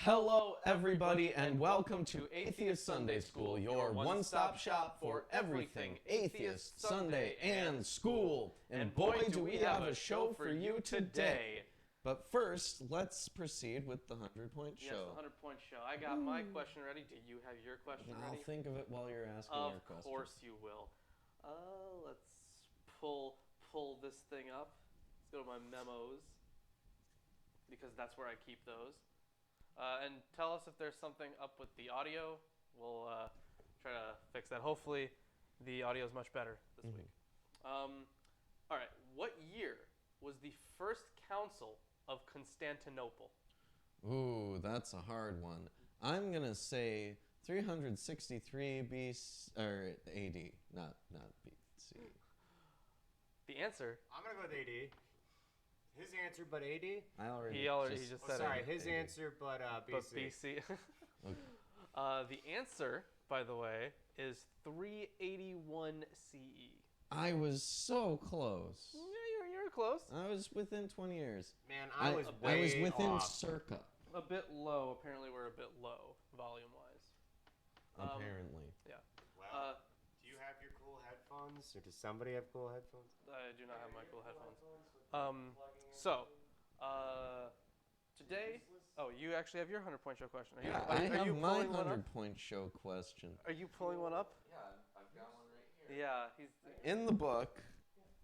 Hello, everybody, and welcome to Atheist Sunday School, your one-stop shop for everything Atheist, Sunday, and school. And boy, do we have a show for you today. But first, let's proceed with the 100-point show. Yes, the 100-point show. I got my question ready. Do you have your question ready? I'll think of it while you're asking your question. Of course you will. Let's pull this thing up. Let's go to my memos, because that's where I keep those. And tell us if there's something up with the audio. We'll try to fix that. Hopefully, the audio is much better this week. All right. What year was the first council of Constantinople? Ooh, that's a hard one. I'm gonna say 363 BC or AD, not BC. The answer. I'm gonna go with AD. His answer, but AD. He just said. Sorry, it. his answer, but BC. But BC. Okay. The answer, by the way, is 381 CE. I was so close. Yeah, you were close. I was within 20 years. Man, I was within off. circa. A bit low. Apparently, we're a bit low volume-wise. Apparently. Yeah. Well, do you have your cool headphones, or does somebody have cool headphones? I do not have my cool headphones. Today. Oh, you actually have your 100-point show question. I have my 100-point show question. Are you pulling one up? Yeah, I've got one right here. Yeah, he's in the book.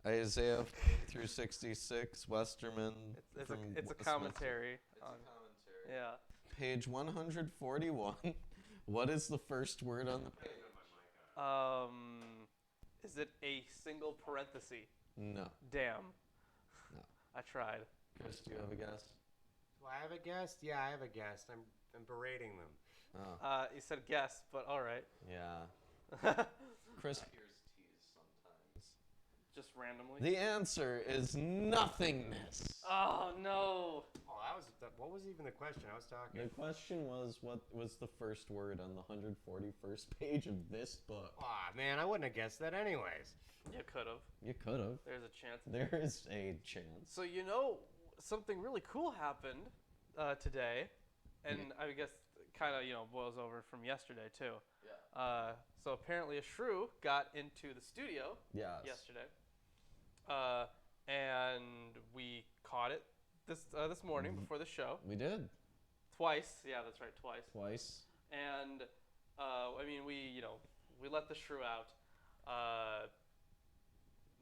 Isaiah through 66, Westerman. It's a commentary. It's a commentary. Yeah. Page 141. What is the first word on the page? Is it a single parenthesis? No. Damn. No. I tried. Chris, do you have a guess? Do I have a guess? Yeah, I have a guess. I'm berating them. Oh. You said guess, but all right. Yeah. Chris hears tease sometimes. Just randomly. The answer is nothingness. Oh no. Oh, what was even the question? I was talking. The question was, what was the first word on the 141st page of this book? Aw, man, I wouldn't have guessed that anyways. You could have. You could have. There's a chance. There is a chance. So something really cool happened today, and I guess kind of boils over from yesterday too. Yeah. So apparently a shrew got into the studio yesterday, and we caught it this morning before the show. We did. Twice. Yeah, that's right, twice. Twice. And we let the shrew out.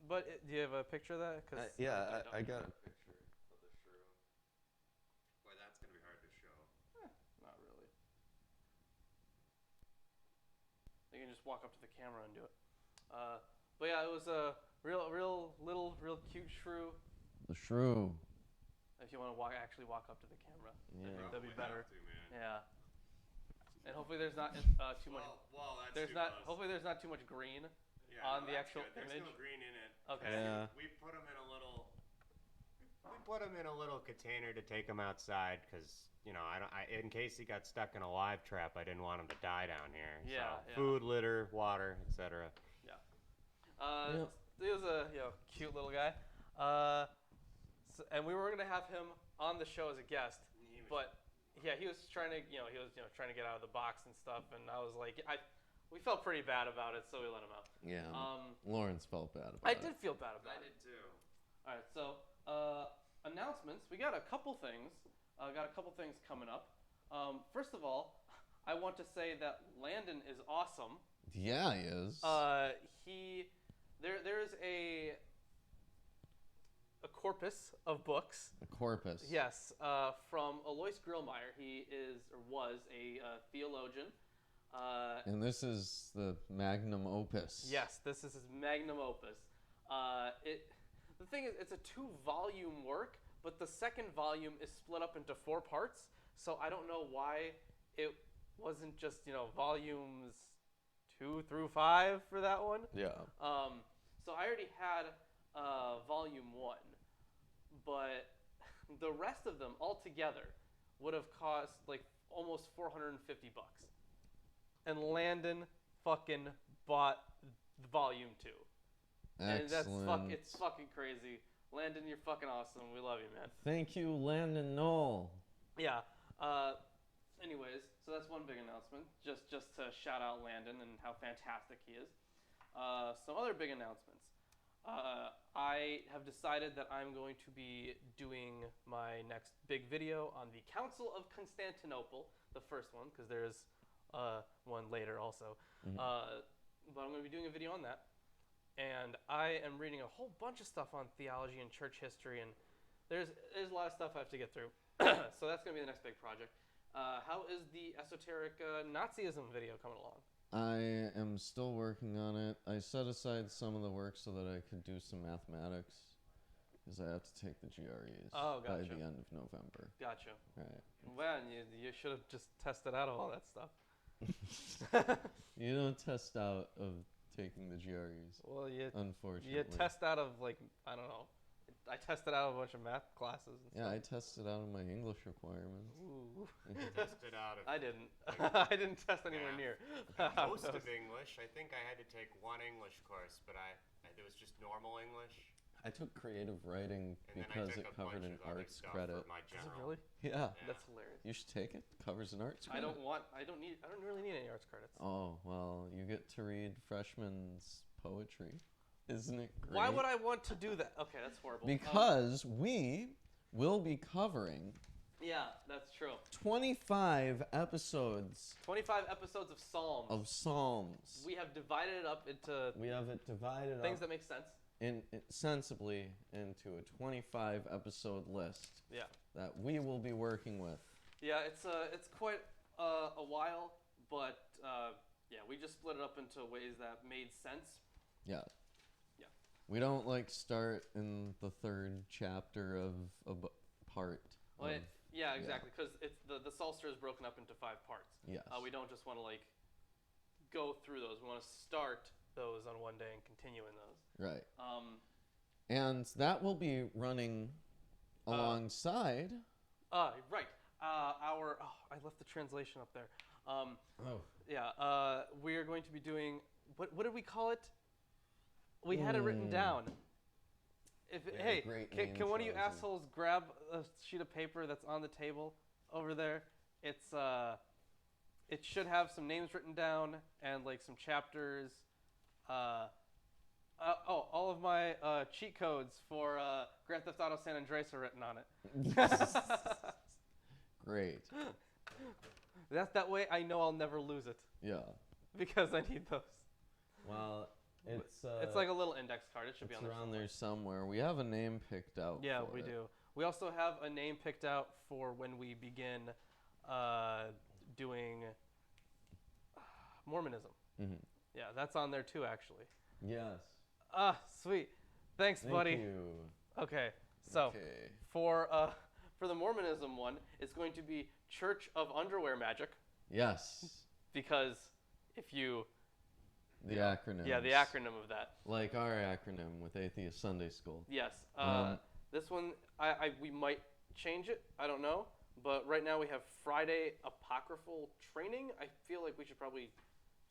But do you have a picture of that? I got a picture of the shrew. Boy, that's gonna be hard to show. Not really. You can just walk up to the camera and do it. But yeah, it was a real cute shrew. The shrew. If you want to actually walk up to the camera, that'd be better. Yeah. And hopefully there's not too much. Well, that's there's not. Close. Hopefully there's not too much green on the actual image. There's no green in it. Okay. Yeah. We put them in a little. We put him in a little container to take him outside because in case he got stuck in a live trap, I didn't want him to die down here. Yeah. So, food, litter, water, etc. Yeah. He was a cute little guy. And we were gonna have him on the show as a guest, but he was trying to trying to get out of the box and stuff, and I was like, we felt pretty bad about it, so we let him out. Yeah. Lawrence felt bad about it. I did feel bad about it. I did too. All right, so announcements. We got a couple things. Coming up. First of all, I want to say that Landon is awesome. Yeah, he is. There is a corpus of books. A corpus. Yes, from Alois Grillmeyer. He was a theologian. And this is the magnum opus. Yes, this is his magnum opus. The thing is, it's a 2-volume work, but the second volume is split up into 4 parts. So I don't know why it wasn't just volumes 2 through 5 for that one. Yeah. So I already had volume 1, but the rest of them altogether would have cost like almost $450. And Landon fucking bought volume 2. Excellent. And it's fucking crazy. Landon, you're fucking awesome. We love you, man. Thank you, Landon Knoll. Yeah. So that's one big announcement, just to shout out Landon and how fantastic he is. Some other big announcements. I have decided that I'm going to be doing my next big video on the Council of Constantinople, the first one, because there's one later also. But I'm going to be doing a video on that. And I am reading a whole bunch of stuff on theology and church history, and there's a lot of stuff I have to get through. So that's going to be the next big project. How is the esoteric Nazism video coming along? I am still working on it. I set aside some of the work so that I could do some mathematics, because I have to take the GREs by the end of November. Gotcha. Right. Well, you should have just tested out of all that stuff. You don't test out of taking the GREs. Well, unfortunately. you test out of, like, I don't know. I tested out a bunch of math classes and stuff. I tested out of my English requirements. Ooh. Tested out of. I didn't. I didn't test anywhere near. Most of English. I think I had to take one English course, but it was just normal English. I took creative writing And because it covered an arts credit. My Is it general. really? Yeah. That's hilarious. You should take it. Covers an arts credit. I don't really need any arts credits. Oh, well, you get to read freshman's poetry. Isn't it great? Why would I want to do that? Okay, that's horrible. Because we will be covering yeah, that's true. 25 episodes 25 episodes of Psalms. of Psalms. We have divided it up into We have it divided things up that make sense. sensibly into a 25 episode list Yeah. that we will be working with. Yeah, it's quite a while, but yeah, we just split it up into ways that made sense. Yeah. Yeah. We don't start in the third chapter of a part. Well, yeah, exactly, because it's the Psalter is broken up into 5 parts. Yes. We don't just want to go through those. We want to start those on one day and continue in those. Right. And that will be running alongside. Right. I left the translation up there. Yeah. We are going to be doing what did we call it? We had it written down. Hey, can one of you assholes grab a sheet of paper that's on the table over there? It should have some names written down and some chapters. All of my cheat codes for Grand Theft Auto San Andreas are written on it. Great. That way I know I'll never lose it. Yeah. Because I need those. Well, it's like a little index card. It should be on there. Around there somewhere. We have a name picked out. Yeah, for we it. do. We also have a name picked out for when we begin doing Mormonism. Mm-hmm. Yeah, that's on there too, actually. Yes. Sweet. Thanks, buddy. Thank you. Okay, so for the Mormonism one, it's going to be Church of Underwear Magic. Yes. Because if you... The acronym. Yeah, the acronym of that. Like our acronym with Atheist Sunday School. Yes. This one, we might change it. I don't know. But right now we have Friday Apocryphal Training. I feel like we should probably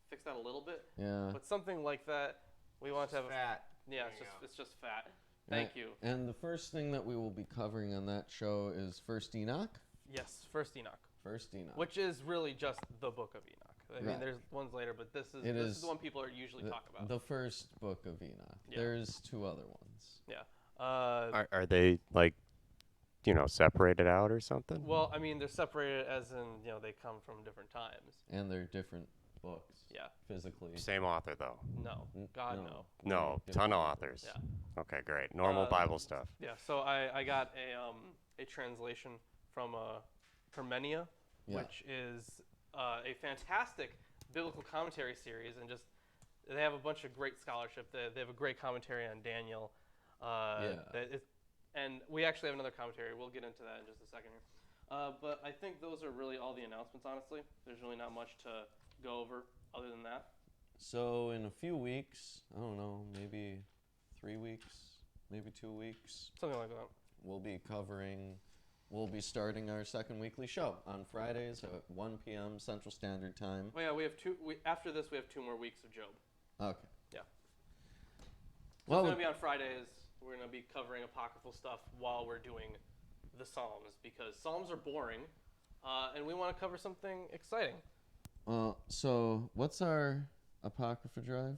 fix that a little bit. Yeah. But something like that, we want to have fat. Yeah, it's just fat. Thank you. And the first thing that we will be covering on that show is First Enoch. Yes, First Enoch. First Enoch. Which is really just the Book of Enoch. I mean, there's ones later, but this is the one people are usually talk about. The first book of Enoch. Yeah. There's 2 other ones. Yeah. Are they separated out or something? Well, I mean, they're separated as in they come from different times. And they're different books. Yeah. Physically. Same author though. No. God, no. No, ton of authors. Yeah. Okay, great. Normal Bible stuff. Yeah. So I got a translation from Hermenia, which is a fantastic biblical commentary series, and they have a bunch of great scholarship. They have a great commentary on Daniel. And we actually have another commentary. We'll get into that in just a second here. But I think those are really all the announcements, honestly. There's really not much to go over other than that. So in a few weeks, I don't know, maybe 3 weeks, maybe 2 weeks. Something like that. We'll be starting our second weekly show on Fridays at 1 p.m. Central Standard Time. Oh yeah, we have after this we have 2 more weeks of Job. Okay. Yeah. Well, it's going to be on Fridays. We're going to be covering apocryphal stuff while we're doing the Psalms, because Psalms are boring. and we want to cover something exciting. So what's our Apocrypha Drive?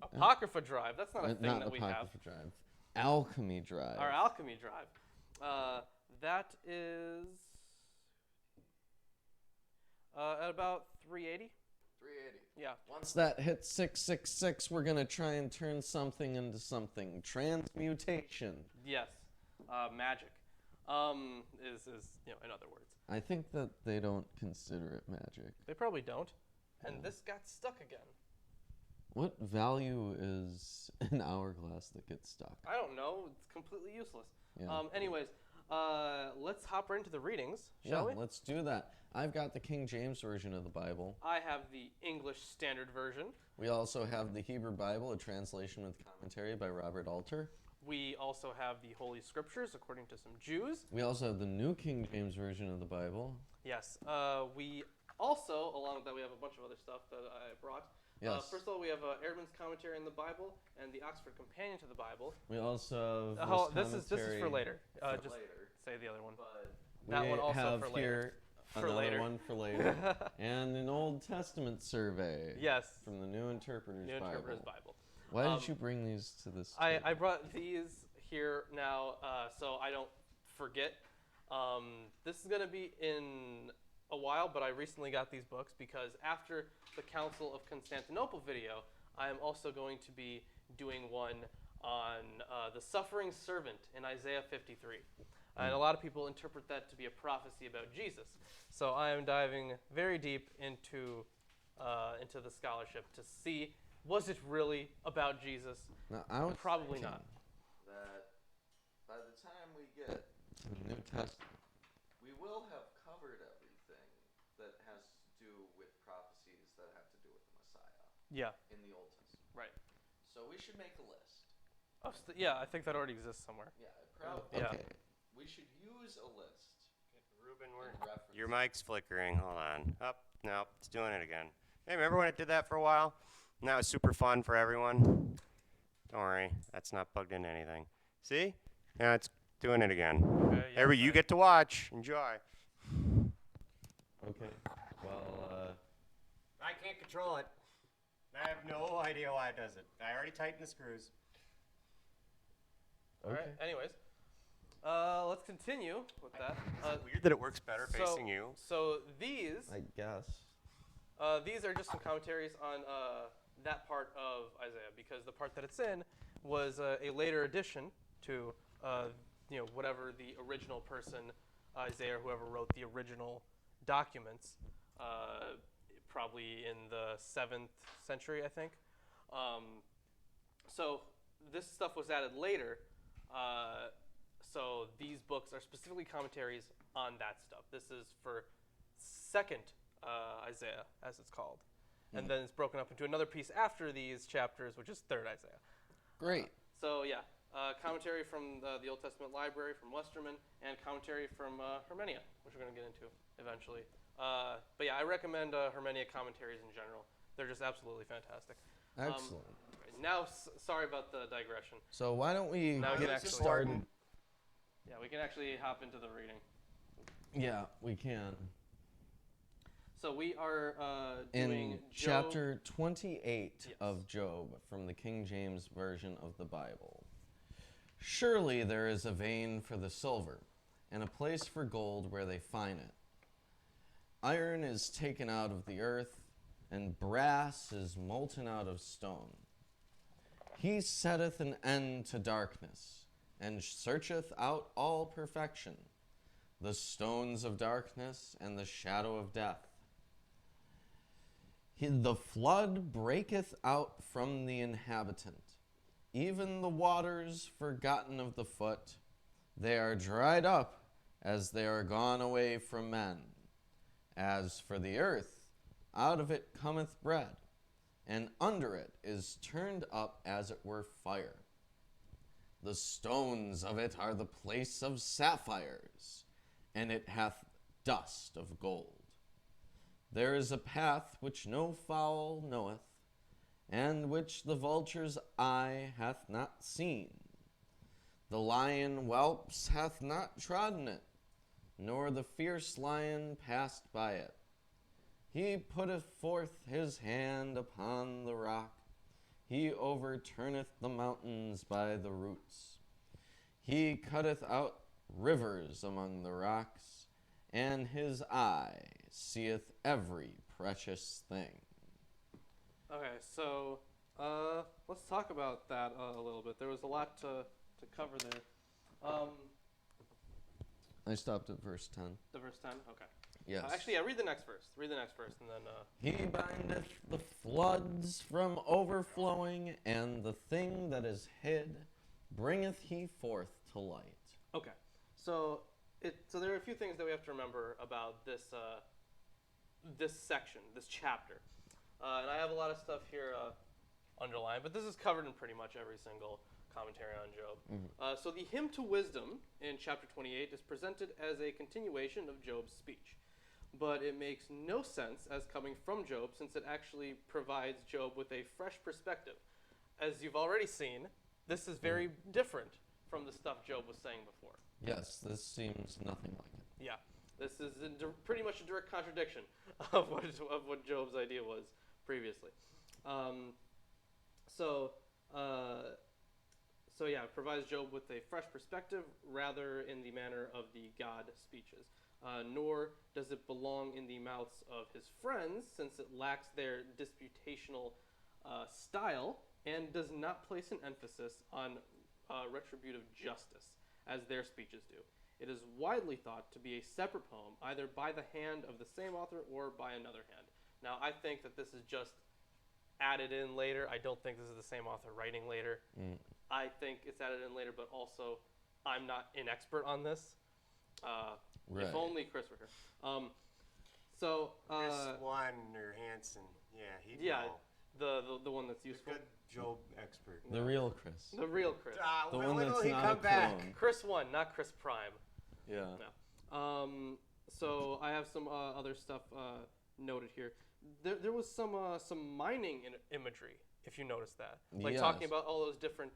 Apocrypha Drive. That's not a thing Not that we have. Apocrypha Drive. Alchemy Drive. Our Alchemy Drive. That is at about 380. 380. Yeah. Once that hits 666, we're gonna try and turn something into something. Transmutation. Yes. Magic. Is in other words. I think that they don't consider it magic. They probably don't. And this got stuck again. What value is an hourglass that gets stuck? I don't know. It's completely useless. Yeah. Anyways, let's hop right into the readings, shall we? Let's do that. I've got the King James Version of the Bible. I have the English Standard Version. We also have the Hebrew Bible, a translation with commentary by Robert Alter. We also have the Holy Scriptures, according to some Jews. We also have the New King James Version of the Bible. Yes. We also, along with that, we have a bunch of other stuff that I brought. Yes. First of all, we have Ehrman's commentary on the Bible and the Oxford Companion to the Bible. We also have this is for later. Just later. say the other one. That one also have for later. Here For another later. one for later. And an Old Testament survey. Yes. From the New Interpreter's New Bible. Interpreter's Bible. Why did you bring these to this I table? brought these here now so I don't forget. This is going to be in a while, but I recently got these books because after the Council of Constantinople video, I am also going to be doing one on the suffering servant in Isaiah 53. And a lot of people interpret that to be a prophecy about Jesus. So I am diving very deep into the scholarship to see, was it really about Jesus? Now, I was Probably thinking not. That by the time we get to the New Testament, we will have covered everything that has to do with prophecies that have to do with the Messiah Yeah. in the Old Testament. Right. So we should make a list. Yeah, I think that already exists somewhere. Yeah, Yeah. Okay. We should use a list. Ruben, and reference your mic's flickering. Hold on. No, it's doing it again. Hey, remember when it did that for a while? And that was super fun for everyone. Don't worry, that's not plugged into anything. See? Now it's doing it again. Okay, yeah, Every you get to watch. Enjoy. Okay. Well, I can't control it. I have no idea why it does it. I already tightened the screws. All right. Anyways, let's continue with that. Weird that it works better facing you. So these I guess. these are just some commentaries on that part of Isaiah, because the part that it's in was a later addition to whatever the original person, Isaiah, or whoever wrote the original documents, probably in the 7th century, I think. So this stuff was added later. So these books are specifically commentaries on that stuff. This is for 2nd Isaiah, as it's called. And then it's broken up into another piece after these chapters, which is 3rd Isaiah. Great. So yeah, commentary from the Old Testament library from Westerman, and commentary from Hermenia, which we're going to get into eventually. But yeah, I recommend Hermenia commentaries in general. They're just absolutely fantastic. Excellent. Now, sorry about the digression. So why don't we Now we get can actually started? Yeah, we can actually hop into the reading. Yeah, we can. So we are In doing chapter 28 Yes. of Job from the King James Version of the Bible. Surely there is a vein for the silver, and a place for gold where they find it. Iron is taken out of the earth, and brass is molten out of stone. He setteth an end to darkness, and searcheth out all perfection, the stones of darkness and the shadow of death. The flood breaketh out from the inhabitant, even the waters forgotten of the foot. They are dried up as they are gone away from men. As for the earth, out of it cometh bread, and under it is turned up as it were fire. The stones of it are the place of sapphires, and it hath dust of gold. There is a path which no fowl knoweth, and which the vulture's eye hath not seen. The lion whelps hath not trodden it, nor the fierce lion passed by it. He putteth forth his hand upon the rock. He overturneth the mountains by the roots. He cutteth out rivers among the rocks, and his eye seeth every precious thing. Okay, so let's talk about that a little bit. There was a lot to cover there. I stopped at verse 10. The verse 10? Okay. Yes. Actually, yeah, read the next verse. Read the next verse, and then... He bindeth the floods from overflowing, and the thing that is hid bringeth he forth to light. Okay. So there are a few things that we have to remember about this this section, this chapter. And I have a lot of stuff here underlined, but this is covered in pretty much every single commentary on Job. So the hymn to wisdom in chapter 28 is presented as a continuation of Job's speech. But it makes no sense as coming from Job, since it actually provides Job with a fresh perspective. As you've already seen, this is very different from the stuff Job was saying before. Yes, this seems nothing like it. Yeah, this is pretty much a direct contradiction of what Job's idea was previously. So yeah, it provides Job with a fresh perspective rather in the manner of the God speeches. Nor does it belong in the mouths of his friends, since it lacks their disputational style and does not place an emphasis on retributive justice, as their speeches do. It is widely thought to be a separate poem, either by the hand of the same author or by another hand. Now, I think that this is just added in later. I don't think this is the same author writing later. I think it's added in later, but also I'm not an expert on this. Right. If only Chris were here. Chris One or Hansen. Yeah, he'd know. the one that's useful. Good Job expert. The real Chris. The real Chris. The when one will that's he not come a back? clone. Chris 1, not Chris Prime. Yeah. No. So I have some other stuff noted here. There was some mining imagery, if you noticed that. Like talking about all those different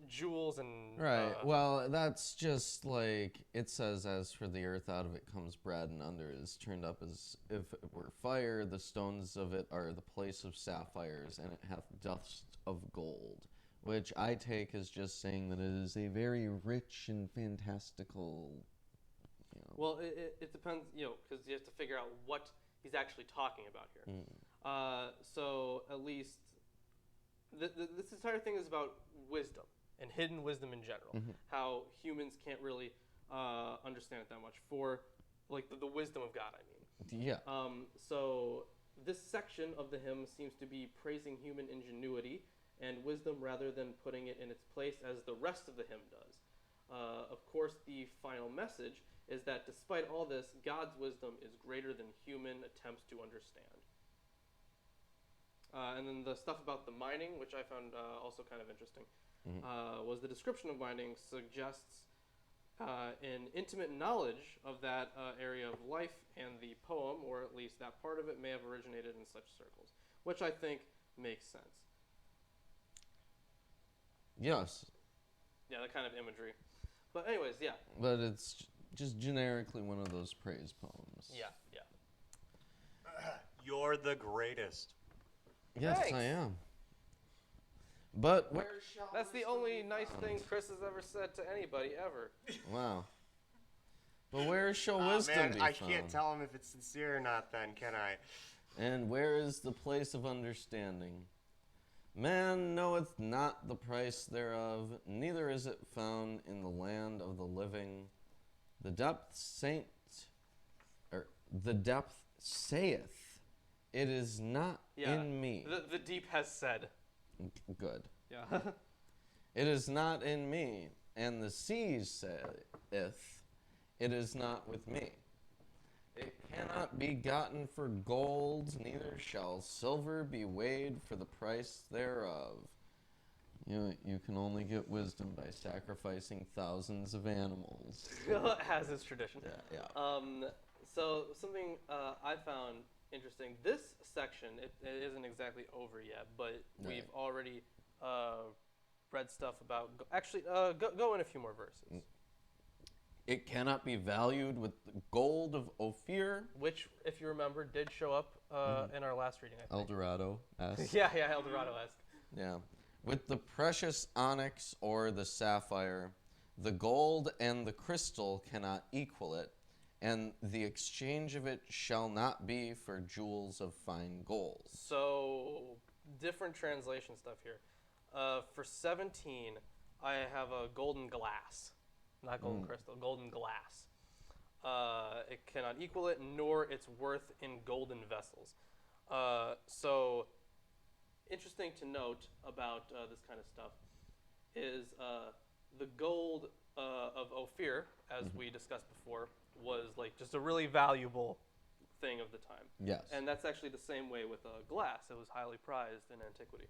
jewels and... Right. Well, that's just like it says, as for the earth, out of it comes bread, and under it is turned up as if it were fire. The stones of it are the place of sapphires, and it hath dust of gold. Which I take as just saying that it is a very rich and fantastical... Well, it depends, because you have to figure out what he's actually talking about here. So at least this entire thing is about wisdom and hidden wisdom in general. How humans can't really understand it that much for like the wisdom of God, I mean. Yeah. So this section of the hymn seems to be praising human ingenuity and wisdom rather than putting it in its place as the rest of the hymn does. Of course, the final message is that despite all this, God's wisdom is greater than human attempts to understand. And then the stuff about the mining, which I found also kind of interesting, was the description of mining suggests an intimate knowledge of that area of life, and the poem, or at least that part of it, may have originated in such circles, which I think makes sense. Yes. Yeah, that kind of imagery. But anyways, yeah. But it's just generically one of those praise poems. Yeah. You're the greatest. Yes, Thanks. I am. But where shall That's the only nice thing Chris has ever said to anybody ever. Wow. But where shall Oh, wisdom man, be I found? can't tell him if it's sincere or not then, can I? And where is the place of understanding? Man knoweth not the price thereof, neither is it found in the land of the living. The depth saith, it is not in me. The deep has said. Good. Yeah. It is not in me, and the sea saith, it is not with me. It cannot be gotten for gold, neither shall silver be weighed for the price thereof. You can only get wisdom by sacrificing thousands of animals. As is tradition. Yeah. So something I found interesting. This section, it isn't exactly over yet, but we've already read stuff about... Actually, go in a few more verses. It cannot be valued with the gold of Ophir. Which, if you remember, did show up in our last reading, I think. Eldorado-esque. Yeah, Eldorado-esque. Yeah. With the precious onyx or the sapphire, the gold and the crystal cannot equal it, and the exchange of it shall not be for jewels of fine gold. So, different translation stuff here. For 17, I have a golden glass. Not golden crystal, golden glass. It cannot equal it, nor its worth in golden vessels. So, interesting to note about this kind of stuff is the gold of Ophir, as we discussed before, was like just a really valuable thing of the time. Yes. And that's actually the same way with glass. It was highly prized in antiquity.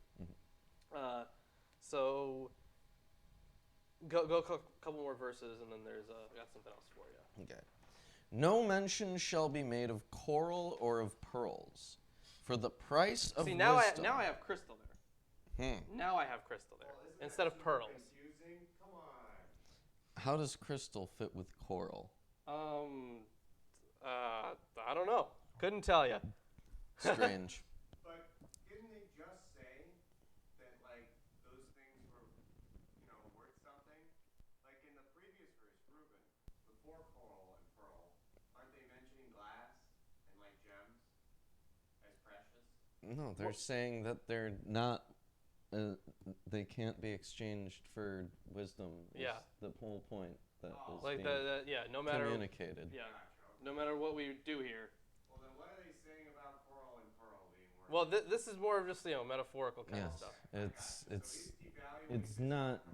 So go a couple more verses, and then there's I got something else for you. Okay. No mention shall be made of coral or of pearls, for the price of See, now wisdom. I have crystal there. Now I have crystal there instead of pearls. Confusing? Come on. How does crystal fit with coral? I don't know. Couldn't tell you. Strange. But didn't they just say that, like, those things were, worth something? Like in the previous verse, Reuben, before coral and pearl, aren't they mentioning glass and, like, gems as precious? No, they're saying that they're not. They can't be exchanged for wisdom. Is Yeah. the whole point that was Like being no matter communicated. yeah, no matter what we do here. Well, then what are they saying about coral and pearl being worth? Well, this is more of just metaphorical kind of Yes, stuff. it's not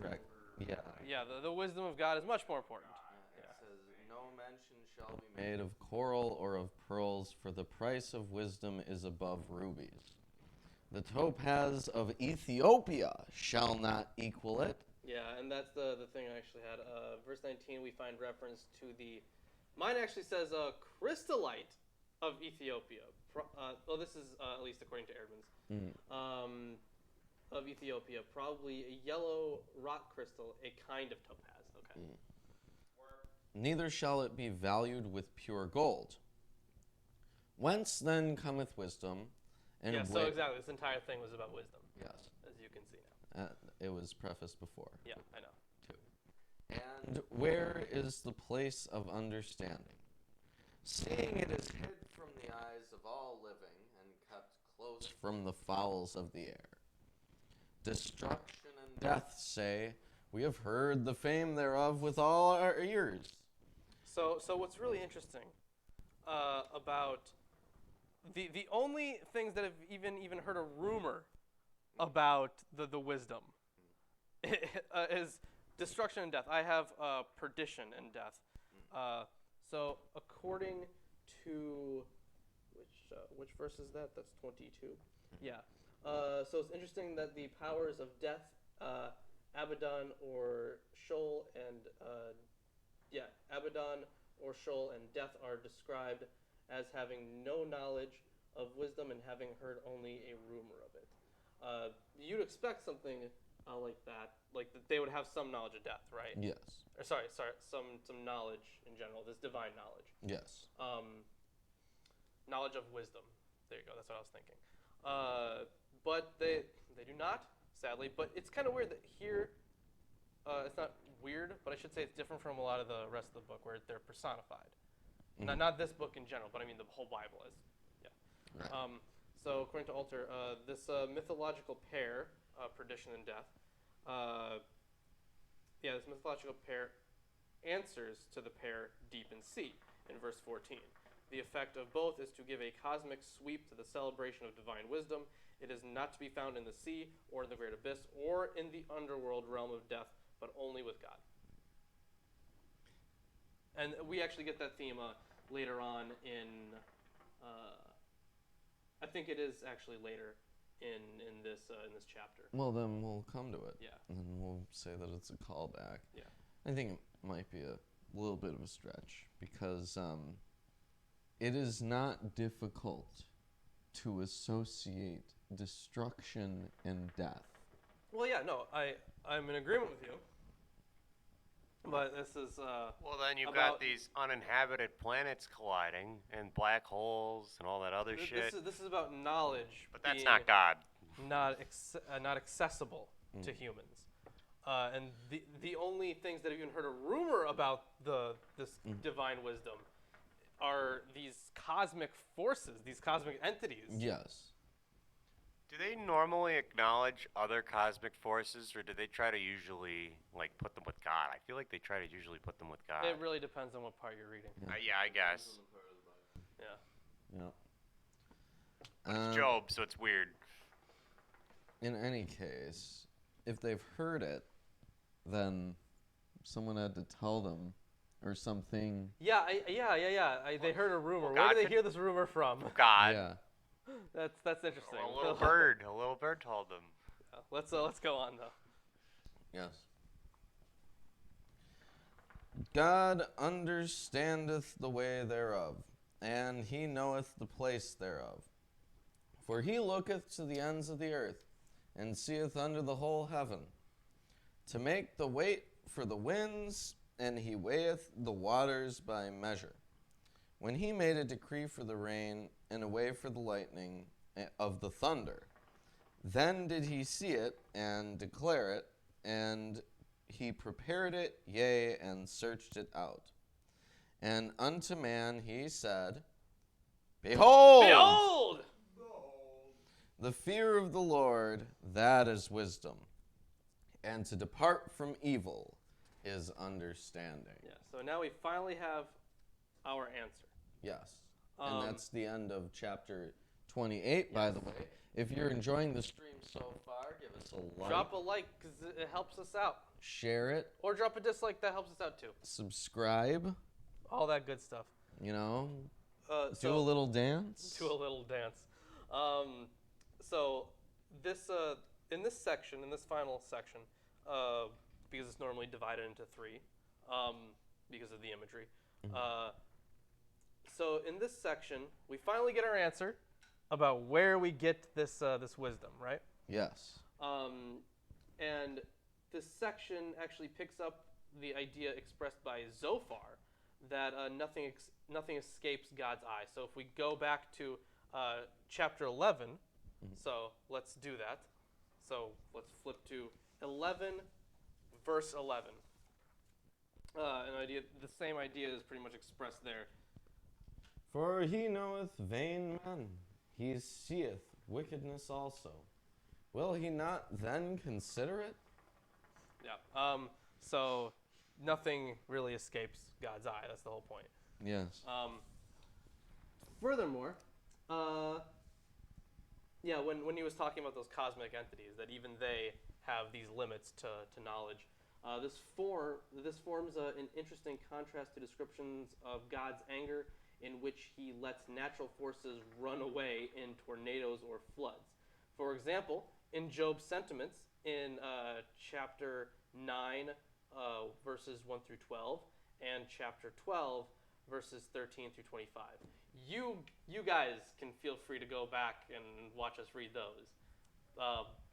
direct. Yeah. Yeah, the wisdom of God is much more important. It says, no mention shall be made of coral or of pearls, for the price of wisdom is above rubies. The topaz of Ethiopia shall not equal it. Yeah, and that's the thing I actually had. Verse 19, we find reference to mine actually says crystallite of Ethiopia. Well, this is at least according to Erdman's. Of Ethiopia, probably a yellow rock crystal, a kind of topaz. Okay. Neither shall it be valued with pure gold. Whence then cometh wisdom? And Yeah, so exactly. This entire thing was about wisdom. Yes. As you can see now. It was prefaced before. Yeah, I know. Too. And where is the place of understanding? Seeing it is hid from the eyes of all living and kept close from the fowls of the air. Destruction and death say, we have heard the fame thereof with all our ears. So what's really interesting about the only things that have even heard a rumor about the wisdom is destruction and death. I have perdition and death. So according to which verse is that? That's 22. Yeah. So it's interesting that the powers of death, Abaddon or Sheol, and Abaddon or Sheol and death are described as having no knowledge of wisdom and having heard only a rumor of it. You'd expect something like that, like that they would have some knowledge of death, right? Yes. Or sorry, some knowledge in general, this divine knowledge. Yes. Knowledge of wisdom. There you go. That's what I was thinking. But they do not, sadly. But it's kind of weird that here, it's not weird, but I should say it's different from a lot of the rest of the book where they're personified. Not this book in general, but I mean the whole Bible is. Yeah. Right. So according to Alter, this mythological pair, perdition and death, this mythological pair answers to the pair deep in sea in verse 14. The effect of both is to give a cosmic sweep to the celebration of divine wisdom. It is not to be found in the sea or in the great abyss or in the underworld realm of death, but only with God. And we actually get that theme later on in, I think it is actually later in this chapter. Well, then we'll come to it. Yeah. And then we'll say that it's a callback. Yeah. I think it might be a little bit of a stretch because it is not difficult to associate destruction and death. Well, yeah, no, I'm in agreement with you. But this is Well, then you've about- got these uninhabited planets colliding, and black holes, and all that other shit. this is about knowledge. But that's being not God. not accessible to humans. And the only things that have even heard a rumor about this divine wisdom are these cosmic forces, these cosmic entities. Yes. Do they normally acknowledge other cosmic forces, or do they try to usually like put them with God? I feel like they try to usually put them with God. It really depends on what part you're reading. Yeah, I guess. Yeah. Yeah. But it's Job, so it's weird. In any case, if they've heard it, then someone had to tell them, or something. Yeah, they heard a rumor. Well, Where God did they could- hear this rumor from? God. Yeah. That's interesting. A little bird. A little bird told them. Let's go on though. Yes. God understandeth the way thereof, and he knoweth the place thereof. For he looketh to the ends of the earth, and seeth under the whole heaven, to make the weight for the winds, and he weigheth the waters by measure. When he made a decree for the rain, and a way for the lightning of the thunder, then did he see it, and declare it, and he prepared it, yea, and searched it out. And unto man he said, Behold! Behold! The fear of the Lord, that is wisdom, and to depart from evil is understanding. Yeah. So now we finally have our answer. Yes. Um, And that's the end of chapter 28, by the way. If you're enjoying the stream so far, give us a like. Drop a like because it helps us out, Share it. or drop a dislike. That helps us out too. Subscribe. All that good stuff. You know, do So a little dance. do a little dance. So this in this section, in this final section, because it's normally divided into three, because of the imagery. So in this section, we finally get our answer about where we get this this wisdom, right? Yes. And this section actually picks up the idea expressed by Zophar that nothing escapes God's eye. So if we go back to chapter 11, so let's do that. So let's flip to 11, verse 11. The same idea is pretty much expressed there. For he knoweth vain men, he seeth wickedness also. Will he not then consider it? Yeah. So nothing really escapes God's eye. That's the whole point. Yes. Furthermore, when he was talking about those cosmic entities, that even they have these limits to knowledge, this forms an interesting contrast to descriptions of God's anger, in which he lets natural forces run away in tornadoes or floods. For example, in Job's sentiments in chapter 9, verses 1 through 12, and chapter 12, verses 13 through 25. You guys can feel free to go back and watch us read those.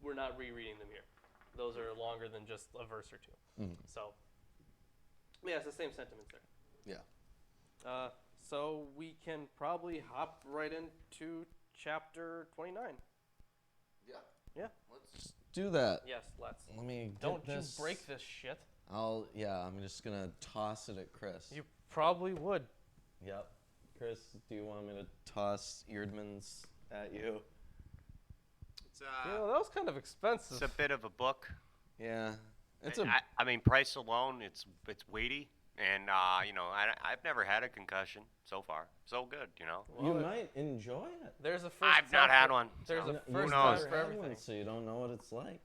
We're not rereading them here. Those are longer than just a verse or two. So, yeah, it's the same sentiments there. Yeah. So we can probably hop right into chapter 29. Yeah. Yeah. Let's do that. Yes, let's. Let me get Don't this. you break this shit. I'm just going to toss it at Chris. You probably would. Yep. Chris, do you want me to toss Eerdmans at you? It's You know, that was kind of expensive. it's a bit of a book. Yeah. It's I mean, price alone, it's weighty, and I've never had a concussion so far. So good, you know. you might enjoy it. There's a first I've not time had for- one. There's so a Who first knows? time for had everything. one, so you don't know what it's like.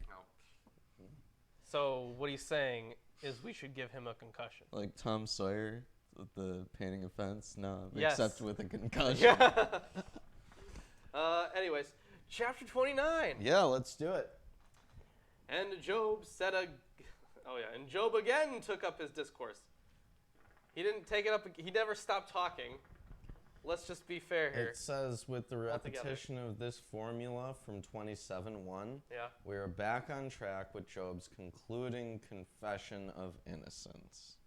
So what he's saying is we should give him a concussion. Like Tom Sawyer with the painting a fence? No, Yes. except with a concussion. Anyways, chapter 29. Yeah, let's do it. And Job and Job again took up his discourse. He didn't take it up. He never stopped talking. let's just be fair here. It says, with the Altogether. repetition of this formula from 27:1, Yeah. we are back on track with Job's concluding confession of innocence.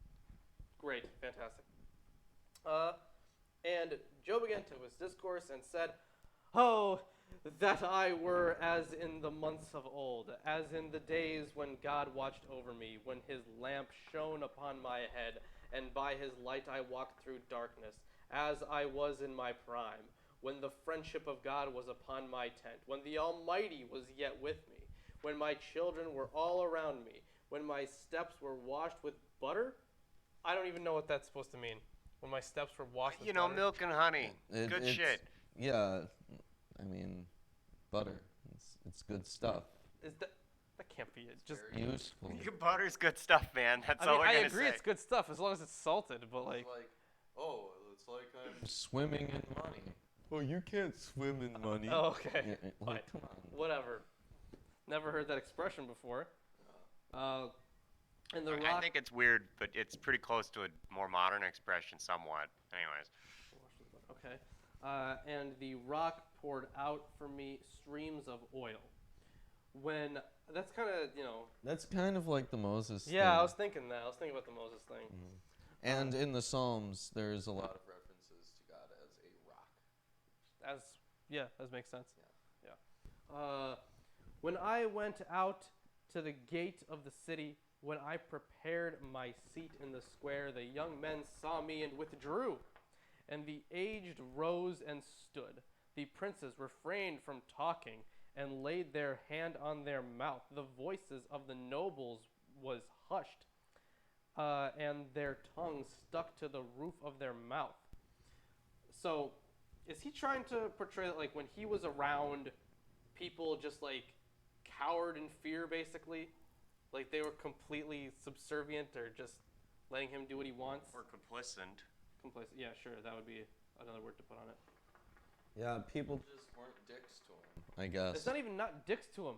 Great, fantastic. And Job again took his discourse and said, "Oh, that I were as in the months of old, as in the days when God watched over me, when his lamp shone upon my head, and by his light I walked through darkness, as I was in my prime, when the friendship of God was upon my tent, when the Almighty was yet with me, when my children were all around me, when my steps were washed with butter." I don't even know what that's supposed to mean. When my steps were washed with You know, butter. milk and honey. Good It's- shit. Yeah, I mean, butter. It's good stuff. Is that can't be it? Just Useful. Butter's good stuff, man. That's all we're I gonna agree say. it's good stuff as long as it's salted, but like it's like I'm swimming in money. Oh, you can't swim in money. oh, okay. Yeah, Fine. come on. Whatever. Never heard that expression before. And the I rock think it's weird, but it's pretty close to a more modern expression somewhat. Anyways. okay. And the rock poured out for me streams of oil. When that's kind of, That's kind of like the Moses thing. yeah, I was thinking that. I was thinking about the Moses thing. And in the Psalms, there's a lot of references to God as a rock. That makes sense. Yeah. When I went out to the gate of the city, when I prepared my seat in the square, the young men saw me and withdrew, and the aged rose and stood. The princes refrained from talking and laid their hand on their mouth. The voices of the nobles was hushed, and their tongues stuck to the roof of their mouth. So, is he trying to portray that, like, when he was around, people just, like, cowered in fear, basically? Like, they were completely subservient or just letting him do what he wants? Or complacent. Complacent. Yeah, sure. That would be another word to put on it. Yeah, people just weren't dicks to him, I guess. It's not even not dicks to him.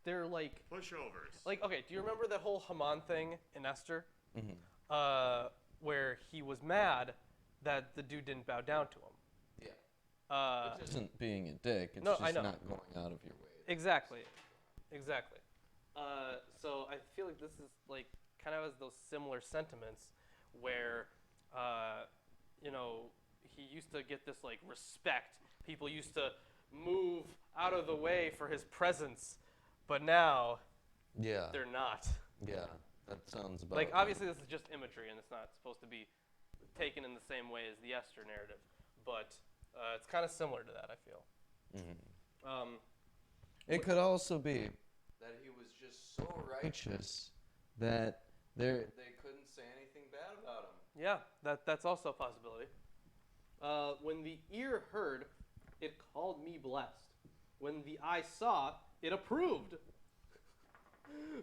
They're like... Pushovers. Like, okay, do you remember that whole Haman thing in Esther? Mm-hmm. Where he was mad that the dude didn't bow down to him. Yeah. Which isn't being a dick. It's No, just I know. not going out of your way. Exactly. So I feel like this is like kind of has those similar sentiments where, he used to get this like respect. People used to move out of the way for his presence, but now Yeah. they're not. Yeah. That sounds about Like right. obviously this is just imagery and it's not supposed to be taken in the same way as the Esther narrative, but it's kind of similar to that, I feel. Mm-hmm. It could also be that he was just so righteous that they couldn't say anything bad about him. Yeah, that's also a possibility. When the ear heard, it called me blessed. When the eye saw, it approved.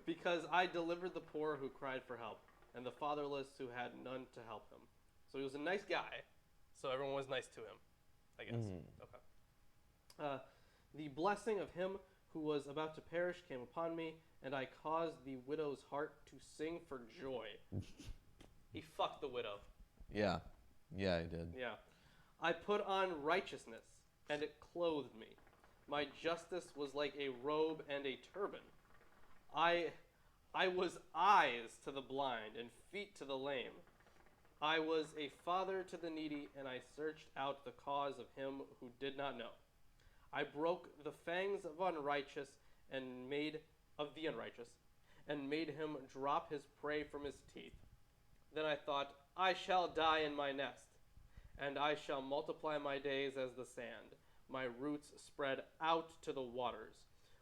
Because I delivered the poor who cried for help, and the fatherless who had none to help him. So he was a nice guy, so everyone was nice to him, I guess. Okay. The blessing of him who was about to perish came upon me, and I caused the widow's heart to sing for joy. He fucked the widow. Yeah. Yeah, he did. Yeah. I put on righteousness, and it clothed me. My justice was like a robe and a turban. I was eyes to the blind and feet to the lame. I was a father to the needy, and I searched out the cause of him who did not know. I broke the fangs of unrighteous and made the unrighteous, and made him drop his prey from his teeth. Then I thought, I shall die in my nest, and I shall multiply my days as the sand. My roots spread out to the waters,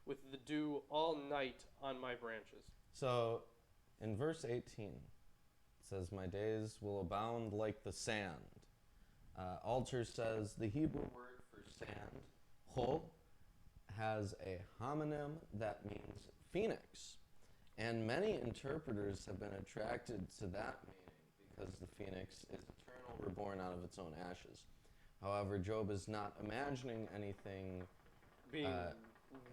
with the dew all night on my branches. So, in verse 18, it says, my days will abound like the sand. Alter says the Hebrew word for sand, hol, has a homonym that means phoenix. And many interpreters have been attracted to that meaning because the phoenix is eternal, reborn out of its own ashes. However, Job is not imagining anything Being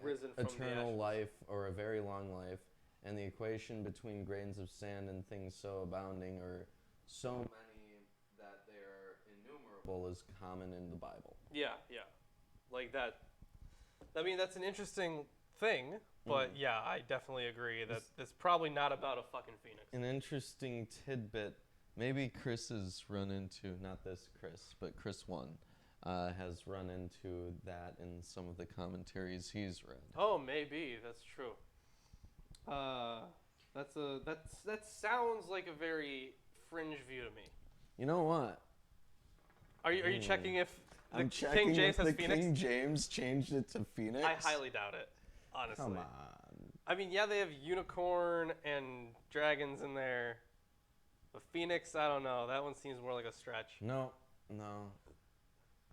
risen from eternal the ashes. life or a very long life, and the equation between grains of sand and things so abounding or so many that they are innumerable incorruptible is common in the Bible. Yeah, yeah. Like that. I mean, that's an interesting thing, but yeah, I definitely agree that it's probably not about a fucking phoenix. An interesting tidbit, maybe Chris has run into, not this Chris, but Chris 1, has run into that in some of the commentaries he's read. Oh, maybe. That's true. That sounds like a very fringe view to me. You know what? Are you checking if the I'm checking King James if has the Phoenix? King James changed it to Phoenix. I highly doubt it, honestly. Come on. I mean, yeah, they have unicorn and dragons in there. But Phoenix, I don't know. That one seems more like a stretch. No.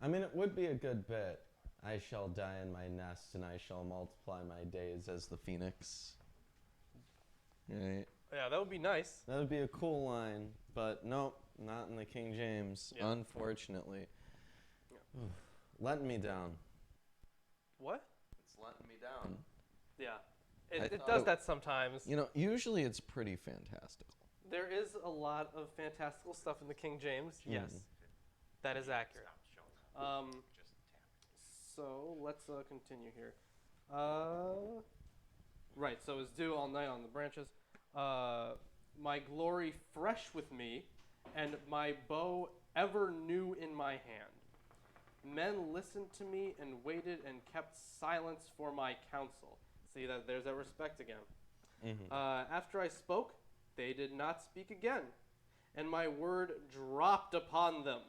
I mean, it would be a good bit. I shall die in my nest, and I shall multiply my days as the phoenix. Right? Yeah, that would be nice. That would be a cool line, but nope, not in the King James, unfortunately. Yeah. Letting me down. What? It's letting me down. Yeah. I It does that sometimes. You know, usually it's pretty fantastical. There is a lot of fantastical stuff in the King James. Yes. That is accurate. So let's continue here. Right, so it's dew all night on the branches. My glory fresh with me, and my bow ever new in my hand. Men listened to me and waited and kept silence for my counsel. See, that there's that respect again. After I spoke, they did not speak again, and my word dropped upon them.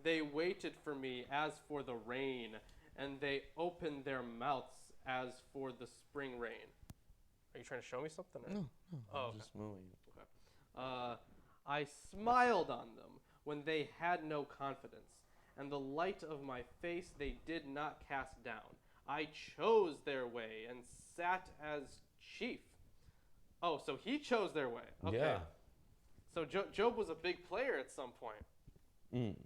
They waited for me as for the rain, and they opened their mouths as for the spring rain. Are you trying to show me something? Or? No, Oh, I'm just moving. Okay. I smiled on them when they had no confidence, and the light of my face they did not cast down. I chose their way and sat as chief. Oh, so he chose their way. Okay. Yeah. So Job was a big player at some point.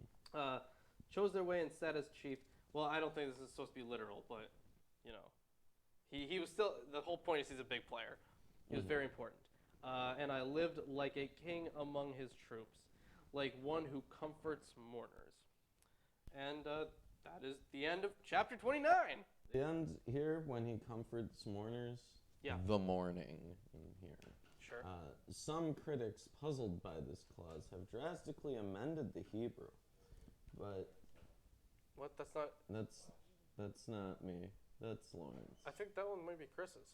Chose their way and sat as chief. Well, I don't think this is supposed to be literal, but, you know. He was still, the whole point is he's a big player. He was very important. And I lived like a king among his troops, like one who comforts mourners. And that is the end of chapter 29. The end here, when he comforts mourners, the mourning in here. Sure. Some critics puzzled by this clause have drastically amended the Hebrew, but What? That's not... that's not me. That's Lawrence. I think that one might be Chris's.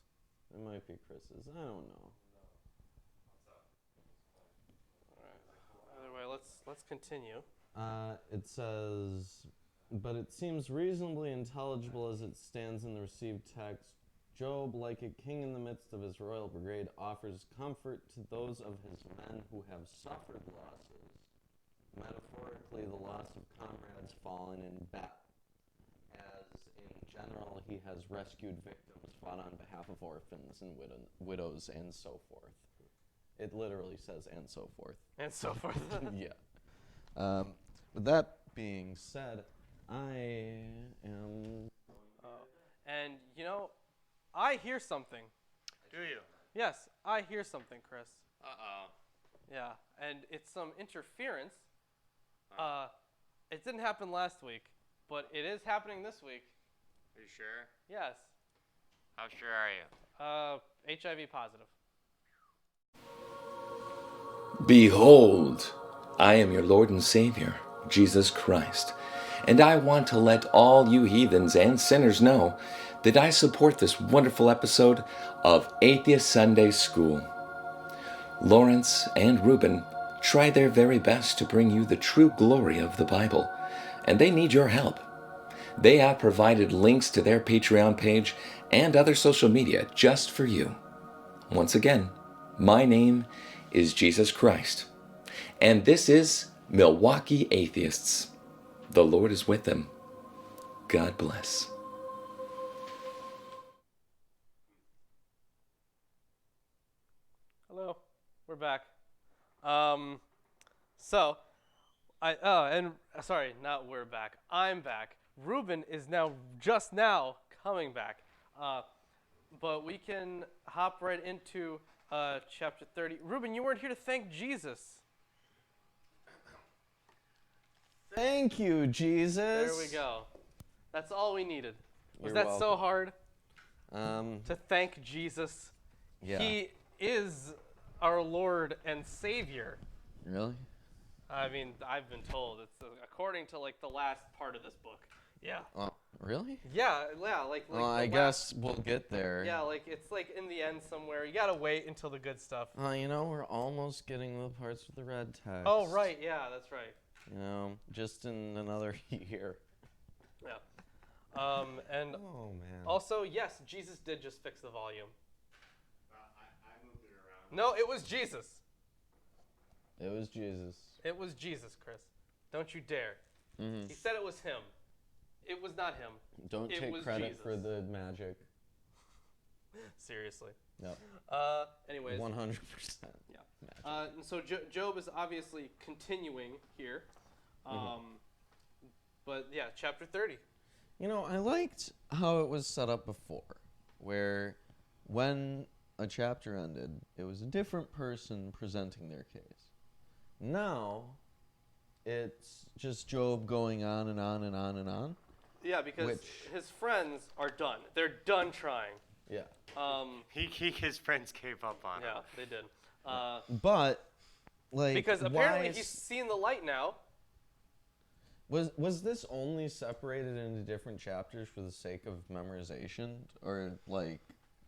It might be Chris's. I don't know. All right. Either way, let's continue. It says, but it seems reasonably intelligible as it stands in the received text. Job, like a king in the midst of his royal brigade, offers comfort to those of his men who have suffered losses. Metaphorically, the loss of comrades fallen in battle. As in general, he has rescued victims, fought on behalf of orphans and widows, and so forth. It literally says, and so forth. And so forth. Yeah. With that being said, I am... And, you know, I hear something. Do you? Yes, I hear something, Chris. Uh-oh. Yeah, and it's some interference. It didn't happen last week, but it is happening this week. Are you sure? Yes. How sure are you? HIV positive. Behold, I am your Lord and Savior, Jesus Christ, and I want to let all you heathens and sinners know that I support this wonderful episode of Atheist Sunday School. Lawrence and Reuben try their very best to bring you the true glory of the Bible, and they need your help. They have provided links to their Patreon page and other social media just for you. Once again, my name is Jesus Christ, and this is Milwaukee Atheists. The Lord is with them. God bless. Hello, we're back. Sorry, not we're back. I'm back. Reuben is just now coming back. But we can hop right into chapter 30. Reuben, you weren't here to thank Jesus. Thank you, Jesus. There we go. That's all we needed. Was You're that so welcome. hard Um, to thank Jesus? yeah. He is our Lord and Savior. Really? I mean, I've been told it's according to like the last part of this book. Yeah. Oh, really? Yeah, like Well, I guess we'll get there. Yeah, like it's like in the end somewhere. You gotta wait until the good stuff. You know, we're almost getting to the parts with the red text. Oh right, yeah, that's right. You know, just in another year. Yeah. And Oh, man. also, yes, Jesus did just fix the volume. I moved it around. No, it was Jesus. It was Jesus. It was Jesus, Chris. Don't you dare. Mm-hmm. He said it was him. It was not him. Don't It take was credit Jesus. for the magic. Seriously. Yep. Anyways. 100%. Yeah. Magic. And so Job is obviously continuing here. But yeah, chapter 30. You know, I liked how it was set up before, where when a chapter ended, it was a different person presenting their case. Now, it's just Job going on and on and on and on. Yeah, because his friends are done. They're done trying. Yeah. His friends gave up on him. Yeah, they did. But, like, Because apparently he's seen the light now. Was this only separated into different chapters for the sake of memorization, or like?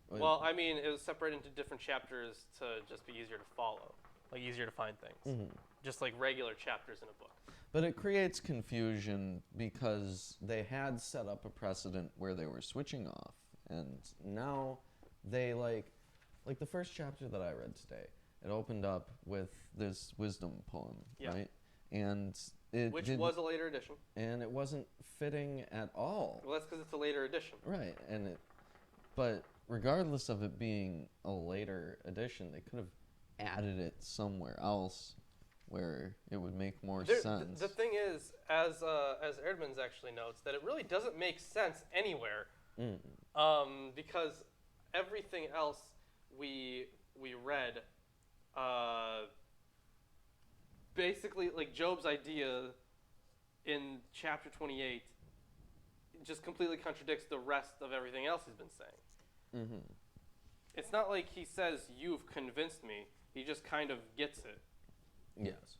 Well, I mean, it was separated into different chapters to just be easier to follow, like easier to find things, just like regular chapters in a book. But it creates confusion because they had set up a precedent where they were switching off, and now they like the first chapter that I read today. It opened up with this wisdom poem, right? And Which was a later edition. And it wasn't fitting at all. Well, that's because it's a later edition. Right, but regardless of it being a later edition, they could have added it somewhere else where it would make more sense. The thing is, as Erdman's actually notes, that it really doesn't make sense anywhere, because everything else we read, basically, like Job's idea in chapter 28 just completely contradicts the rest of everything else he's been saying. It's not like he says, "You've convinced me." He just kind of gets it. Yes.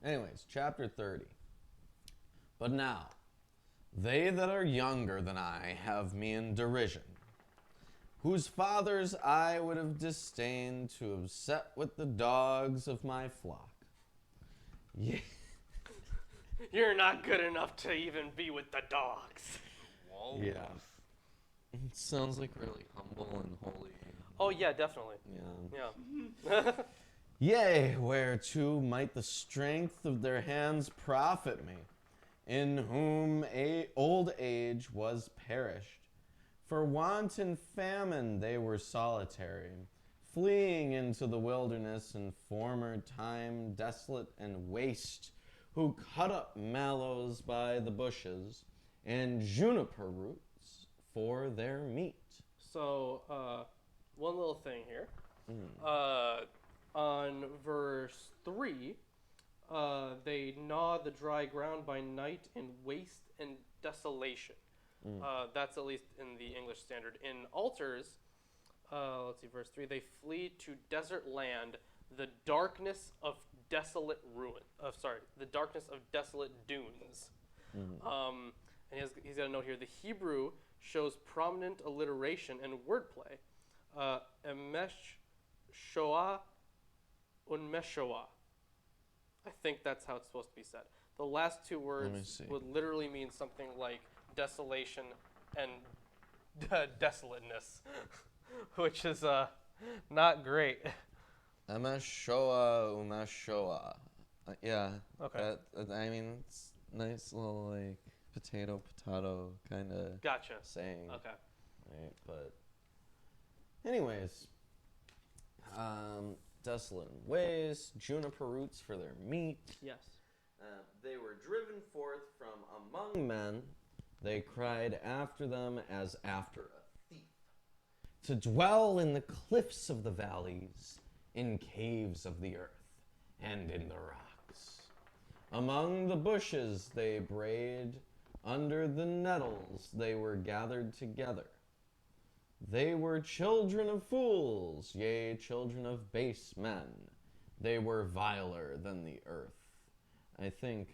Anyways, chapter 30. But now, they that are younger than I have me in derision, whose fathers I would have disdained to have set with the dogs of my flock. Yeah. You're not good enough to even be with the dogs. Whoa. Yeah. It sounds like really humble and holy. Oh yeah, definitely. Yeah. Yeah. Yea, whereto might the strength of their hands profit me, in whom old age was perished. For want and famine they were solitary, fleeing into the wilderness in former time, desolate and waste, who cut up mallows by the bushes, and juniper roots for their meat. So, one little thing here. On verse 3, they gnaw the dry ground by night in waste and desolation. That's at least in the English Standard. In Altars, let's see, verse 3, they flee to desert land, the darkness of desolate ruin. The darkness of desolate dunes. And he's got a note here. The Hebrew shows prominent alliteration and wordplay. Emesh shoah unmeshoah. I think that's how it's supposed to be said. The last two words would literally mean something like desolation and desolateness, which is not great. Amashoa umashoa. Yeah. Okay. I mean, it's nice little like potato kind of Gotcha. saying. Okay. Right, but anyways, desolate and waste, juniper roots for their meat. Yes. They were driven forth from among men. They cried after them as after a thief, to dwell in the cliffs of the valleys, in caves of the earth, and in the rocks. Among the bushes they brayed, under the nettles they were gathered together. They were children of fools, yea, children of base men. They were viler than the earth. I think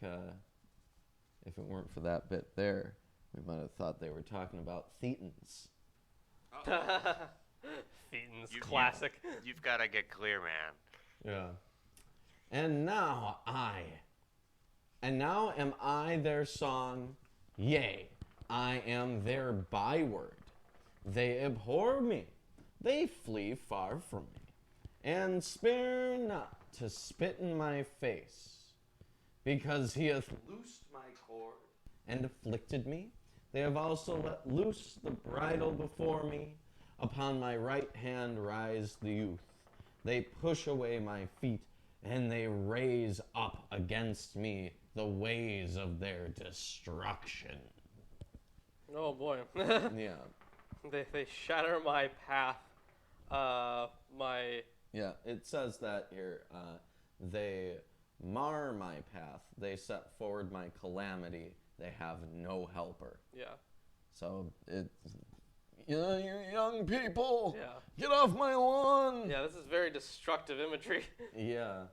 if it weren't for that bit there, we might have thought they were talking about Thetans. Thetans, classic. You've got to get clear, man. Yeah. And now am I their song, yea, I am their byword. They abhor me, they flee far from me, and spare not to spit in my face. Because he hath loosed my cord and afflicted me, they have also let loose the bridle before me. Upon my right hand rise the youth. They push away my feet, and they raise up against me the ways of their destruction. Oh boy. Yeah. They shatter my path. Yeah, it says that here. They mar my path. They set forward my calamity. They have no helper. Yeah. So it's, you young people, Yeah. get off my lawn. Yeah, this is very destructive imagery. Yeah.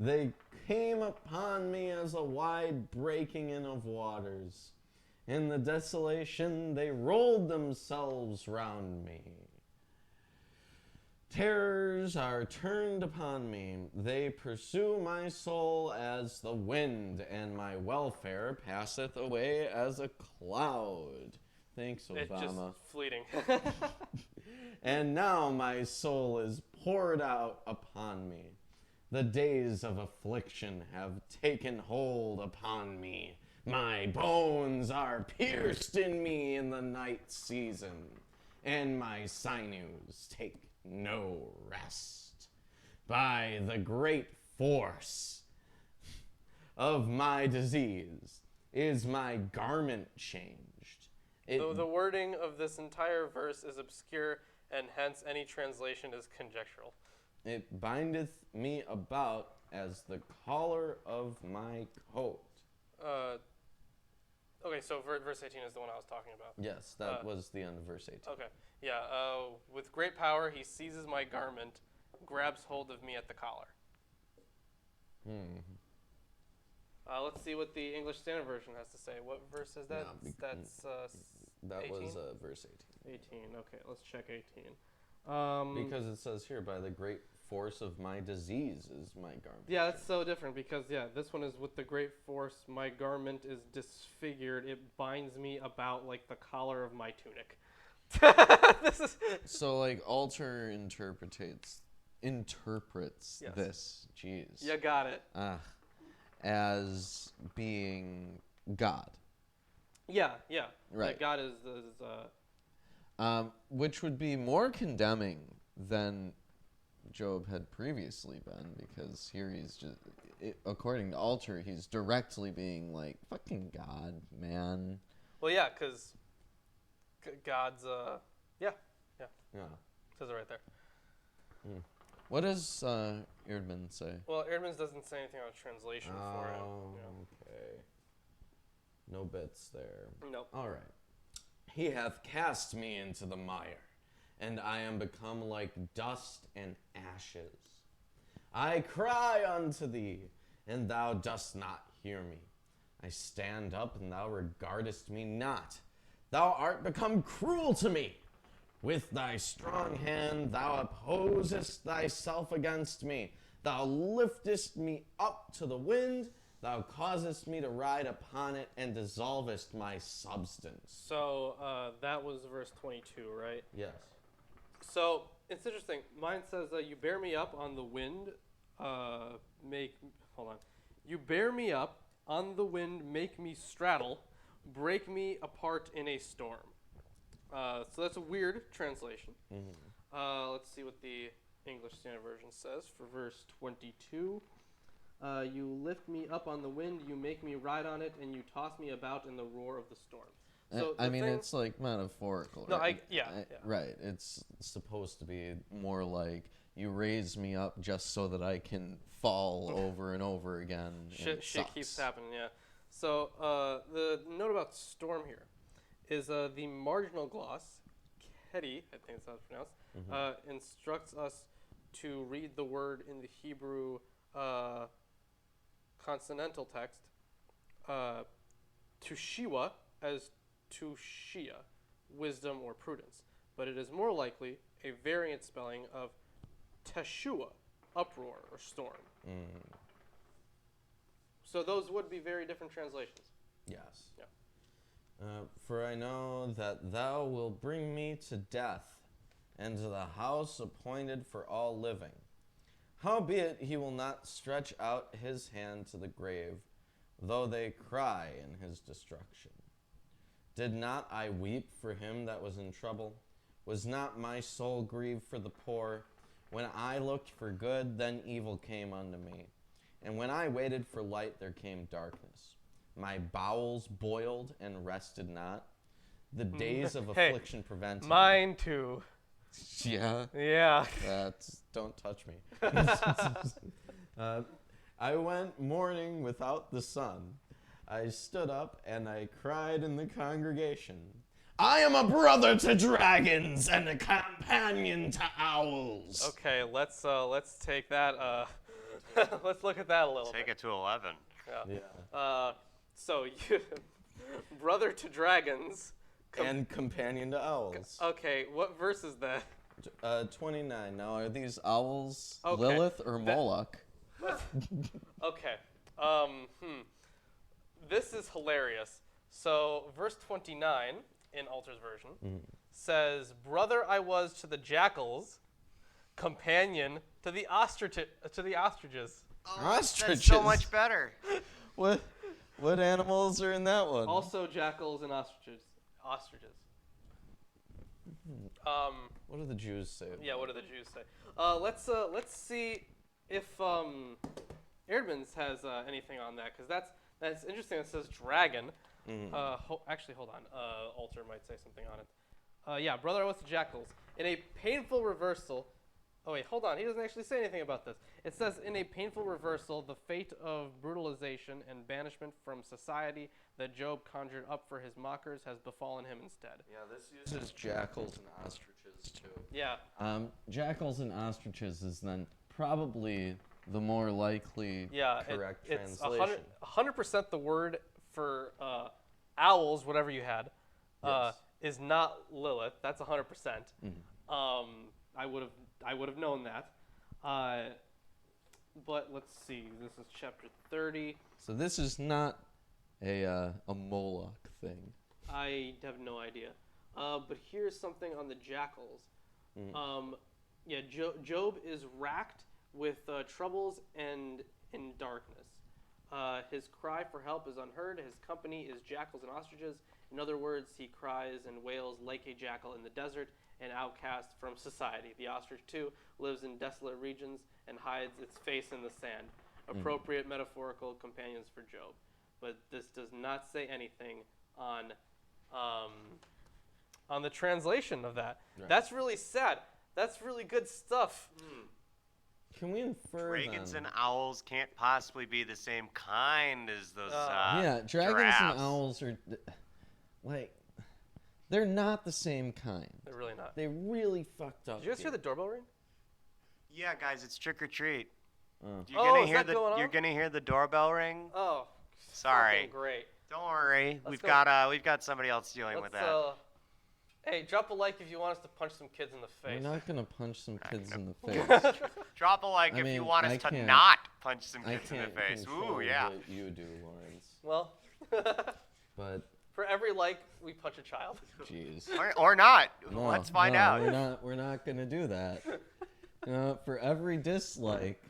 They came upon me as a wide breaking in of waters. In the desolation, they rolled themselves round me. Terrors are turned upon me. They pursue my soul as the wind, and my welfare passeth away as a cloud. Thanks, Obama. It's just fleeting. And now my soul is poured out upon me. The days of affliction have taken hold upon me. My bones are pierced in me in the night season, and my sinews take no rest. By the great force of my disease is my garment changed. The wording of this entire verse is obscure, and hence any translation is conjectural. It bindeth me about as the collar of my coat. Okay, so verse 18 is the one I was talking about. Yes, that was the end of verse 18. Okay, yeah. With great power, he seizes my garment, grabs hold of me at the collar. Let's see what the English Standard Version has to say. What verse is that? That 18? was verse 18. 18. Okay, let's check 18. Because it says here, by the great force of my disease is my garment. Yeah, that's so different because, this one is with the great force, my garment is disfigured. It binds me about like the collar of my tunic. This is So, like, Alter interprets Yes. this, jeez, You got it. as being God. Yeah. Right. That God is Which would be more condemning than Job had previously been, because here he's just, according to Alter, he's directly being like, fucking God, man. well, yeah, because God's yeah. Yeah. Says it right there. What does Eerdman say? Well, Eerdmans doesn't say anything on translation for it. Okay. No bits there. Nope. All right. He hath cast me into the mire, and I am become like dust and ashes. I cry unto thee, and thou dost not hear me. I stand up, and thou regardest me not. Thou art become cruel to me. With thy strong hand thou opposest thyself against me. Thou liftest me up to the wind. Thou causest me to ride upon it, and dissolvest my substance. So that was verse 22, right? Yes. So it's interesting. Mine says that you bear me up on the wind, You bear me up on the wind, make me straddle, break me apart in a storm. So that's a weird translation. Let's see what the English Standard Version says for verse 22. You lift me up on the wind, you make me ride on it, and you toss me about in the roar of the storm. So I mean, it's like metaphorical. No, right? yeah. Right. It's supposed to be more like you raise me up just so that I can fall over and over again. Shit keeps happening, yeah. So the note about storm here is the marginal gloss, Kedi, I think that's how it's pronounced, instructs us to read the word in the Hebrew consonantal text, Tushiwa, as Tushia, wisdom or prudence. But it is more likely a variant spelling of Teshua, uproar or storm. So those would be very different translations. Yes. Yeah. For I know that thou wilt bring me to death, and to the house appointed for all living. Howbeit he will not stretch out his hand to the grave, though they cry in his destruction. Did not I weep for him that was in trouble? Was not my soul grieved for the poor? When I looked for good, then evil came unto me. And when I waited for light, there came darkness. My bowels boiled and rested not. The days of affliction prevented Mine too. me. Yeah. Yeah. Don't touch me. I went mourning without the sun. I stood up and I cried in the congregation. I am a brother to dragons and a companion to owls. Okay, let's take that. Let's look at that a little Take bit. it to 11. Yeah. So you, brother to dragons. And companion to owls. Okay, what verse is that? 29. Now, are these owls Okay. Lilith or Moloch? Okay. This is hilarious. So verse 29 in Alter's version says, "Brother I was to the jackals, companion to the ostriches." Ostriches. That's so much better. What animals are in that one? Also jackals and ostriches. What do the Jews say? Yeah, what do the Jews say? Let's see if Erdman's has anything on that, because that's interesting. It says dragon. Actually, hold on. Alter might say something on it. Yeah, brother, I was to jackals. In a painful reversal. Oh wait, hold on. He doesn't actually say anything about this. It says, in a painful reversal, the fate of brutalization and banishment from society that Job conjured up for his mockers has befallen him instead. Yeah, this uses jackals and ostriches too. Yeah. Jackals and ostriches is then probably the more likely correct it's translation. 100% the word for owls, whatever you had, Yes. is not Lilith. That's 100%. I would have known that. But let's see. This is chapter 30. So this is not a Moloch thing. I have no idea. But here's something on the jackals. Job is racked with troubles and in darkness. His cry for help is unheard. His company is jackals and ostriches. In other words, he cries and wails like a jackal in the desert, an outcast from society. The ostrich, too, lives in desolate regions and hides its face in the sand. Appropriate metaphorical companions for Job. But this does not say anything on the translation of that. Right. That's really sad. That's really good stuff. Can we infer Dragons then? and owls can't possibly be the same kind as those Yeah, dragons giraffes. and owls are they're not the same kind. They're really not. They really fucked up. Did you guys hear the doorbell ring? Yeah, guys, it's trick or treat. Oh. You're gonna is hear that going on? You're gonna hear the doorbell ring. Oh, Sorry. fucking great. Don't worry. Let's We've go. got somebody else dealing with Let's, that. hey, drop a like if you want us to punch some kids in the We're face. not gonna punch some kids in the face. Drop a like I if mean, you want us I to can't- not punch some I kids in the can't face. control Ooh, yeah. what you do, Lawrence. Well, But for every like, we punch a child. jeez. Or not. No, Let's find no, out. We're not gonna do that. For every dislike,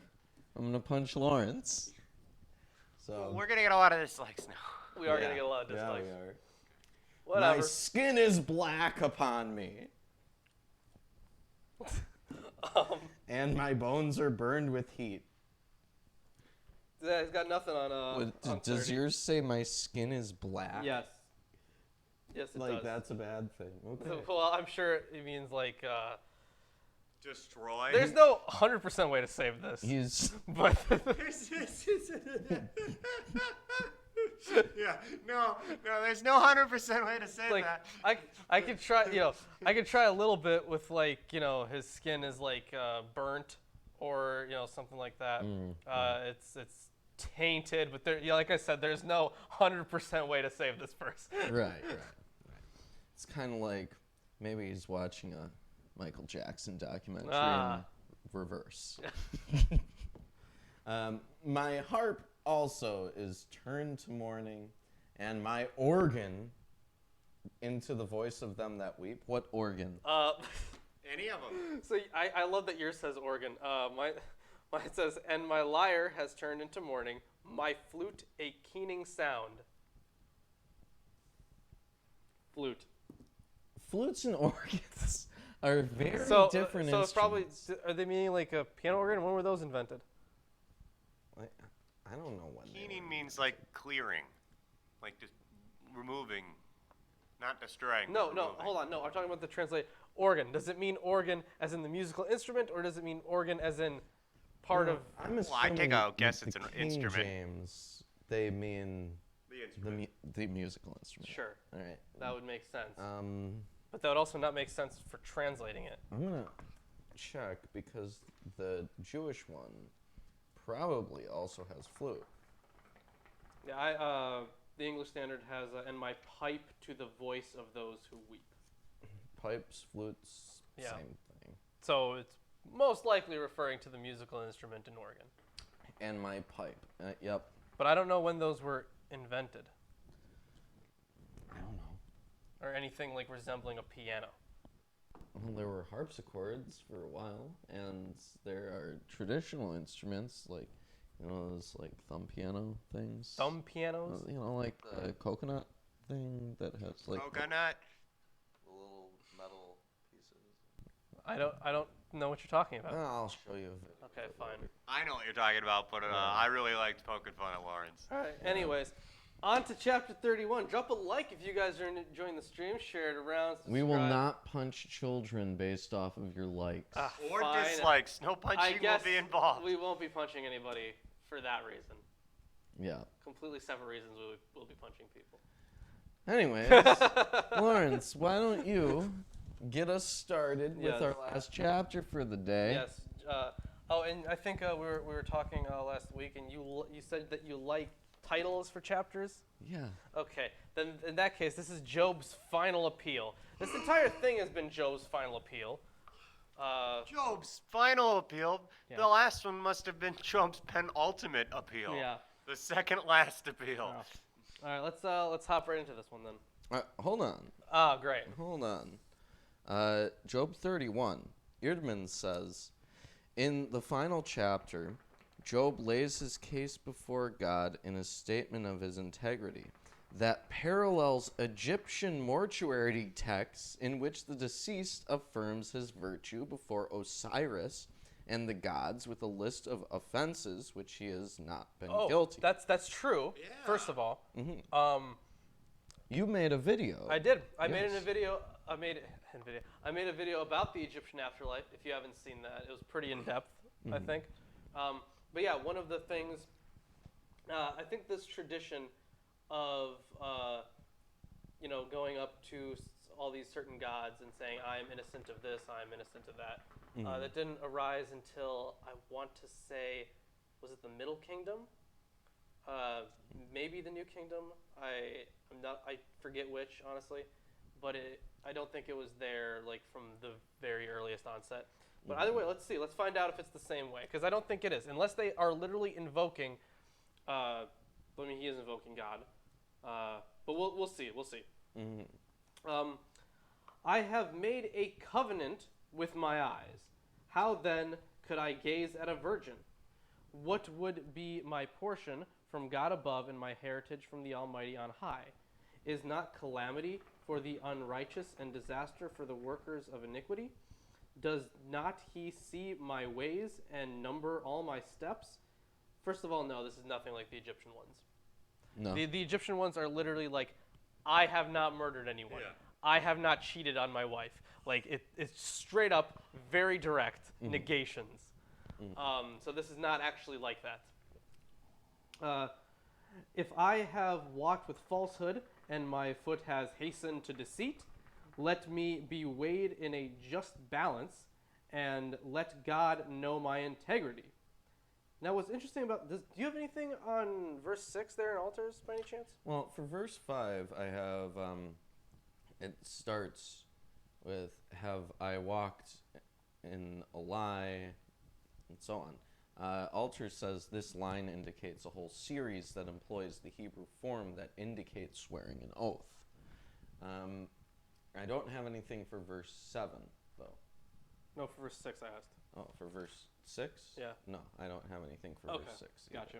I'm gonna punch Lawrence. So We're gonna get a lot of dislikes now. We are gonna get a lot of dislikes. Yeah, we are. Whatever. My skin is black upon me, and my bones are burned with heat. Yeah, he's got nothing on. On Does 30. yours say my skin is black? Yes. Yes, it Like does. that's a bad thing. Okay. Well, I'm sure it means like Destroy. There's no 100% way to save this. He's But Yeah, no, there's no 100% way to say like that. I could try, I could try a little bit with like, his skin is like burnt or something like that. It's tainted, but there, like I said, there's no 100% way to save this person. right. It's kind of like maybe he's watching a Michael Jackson documentary in reverse. My harp also is turned to mourning, and my organ into the voice of them that weep. What organ? Any of them. So I love that yours says organ. Mine says, and my lyre has turned into mourning, my flute a keening sound. Flute. Flutes and organs are very different So instruments. it's probably, are they meaning like a piano organ? When were those invented? I don't know when. Keening means like clearing, like just removing, not destroying. No, removing. hold on. No, I'm talking about the translate. Organ. Does it mean organ as in the musical instrument, or does it mean organ as in part of? I'm Well, I take assuming a guess with it's the an King instrument. James, they mean The instrument. the musical instrument. Sure, All right. that would make sense. But But that would also not make sense for translating it. I'm gonna check because the Jewish one probably also has flute. Yeah, the English Standard has, and my pipe to the voice of those who weep. Pipes, flutes, Yeah. same thing. So it's most likely referring to the musical instrument in organ. And my pipe. Yep. But I don't know when those were invented, I don't know. or anything like resembling a piano. Well, there were harpsichords for a while, and there are traditional instruments like, those like thumb piano things. Thumb pianos? Like the coconut thing that has like Coconut. the little metal pieces. I don't know what you're talking about. I'll show you a video. Okay, fine. I know what you're talking about, but I really liked poking fun at Lawrence. All right. Anyways, on to chapter 31. Drop a like if you guys are enjoying the stream. Share it around. Subscribe. We will not punch children based off of your likes. Or Fine. dislikes. No I punching guess will be involved. we won't be punching anybody for that reason. Yeah. Completely separate reasons we'll be punching people. Anyways, Lawrence, why don't you get us started with Yes. our last chapter for the day? Yes. And I think we were talking last week, and you said that you like titles for chapters. Yeah. Okay. Then in that case, this is Job's final appeal. This entire thing has been Job's final appeal. Job's final appeal. Yeah. The last one must have been Job's penultimate appeal. Yeah. The second last appeal. All right. Let's hop right into this one then. Hold on. Ah, great. Hold on. Job 31. Eerdman says, in the final chapter, Job lays his case before God in a statement of his integrity that parallels Egyptian mortuary texts in which the deceased affirms his virtue before Osiris and the gods with a list of offenses which he has not been guilty. That's true. Yeah. First of all, You made a video. I did. I made Yes. a video. I made a video about the Egyptian afterlife. If you haven't seen that, it was pretty in depth, I think. But yeah, one of the things, I think this tradition of going up to all these certain gods and saying, I am innocent of this, I am innocent of that, that didn't arise until, I want to say, was it the Middle Kingdom? Maybe the New Kingdom. I forget which, honestly, but I don't think it was there like from the very earliest onset. But either way, let's see. Let's find out if it's the same way, because I don't think it is, unless they are literally invoking. He is invoking God, but we'll see. We'll see. I have made a covenant with my eyes. How then could I gaze at a virgin? What would be my portion from God above and my heritage from the Almighty on high? Is not calamity for the unrighteous and disaster for the workers of iniquity? Does not he see my ways and number all my steps? First of all, no, this is nothing like the Egyptian ones. No. The Egyptian ones are literally like, I have not murdered anyone. Yeah. I have not cheated on my wife. Like it's straight up, very direct negations. So this is not actually like that. If I have walked with falsehood and my foot has hastened to deceit, let me be weighed in a just balance, and let God know my integrity. Now, what's interesting about this, do you have anything on verse 6 there in altars by any chance? Well, for verse 5, I have, it starts with, have I walked in a lie, and so on. Altar says this line indicates a whole series that employs the Hebrew form that indicates swearing an oath. I don't have anything for verse 7, though. No, for verse 6 I asked. Oh, for verse 6? Yeah. No, I don't have anything for verse 6. Either. Gotcha.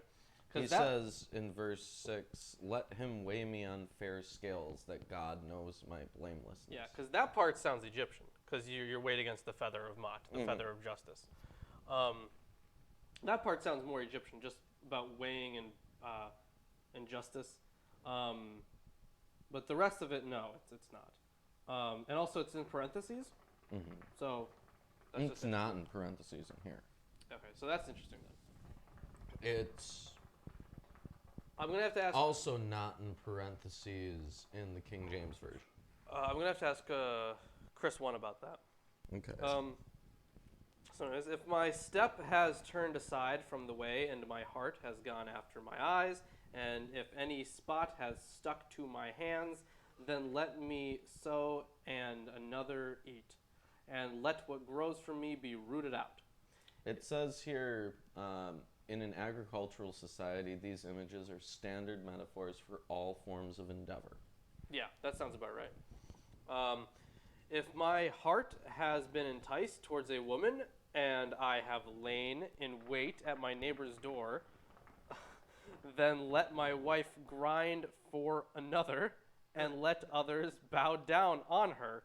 He says in verse 6, let him weigh me on fair scales, that God knows my blamelessness. Yeah, because that part sounds Egyptian, because you're weighed against the feather of Mot, the feather of justice. That part sounds more Egyptian, just about weighing and justice. But the rest of it, no, it's not. And also, it's in parentheses. So that's It's not in parentheses in here. Okay, so that's interesting then. It's I'm gonna have to ask. also not in parentheses in the King James version. I'm gonna have to ask Chris one about that. Okay. So anyways, if my step has turned aside from the way, and my heart has gone after my eyes, and if any spot has stuck to my hands, then let me sow and another eat, and let what grows from me be rooted out. It says here, in an agricultural society, these images are standard metaphors for all forms of endeavor. Yeah, that sounds about right. If my heart has been enticed towards a woman, and I have lain in wait at my neighbor's door, then let my wife grind for another, and let others bow down on her.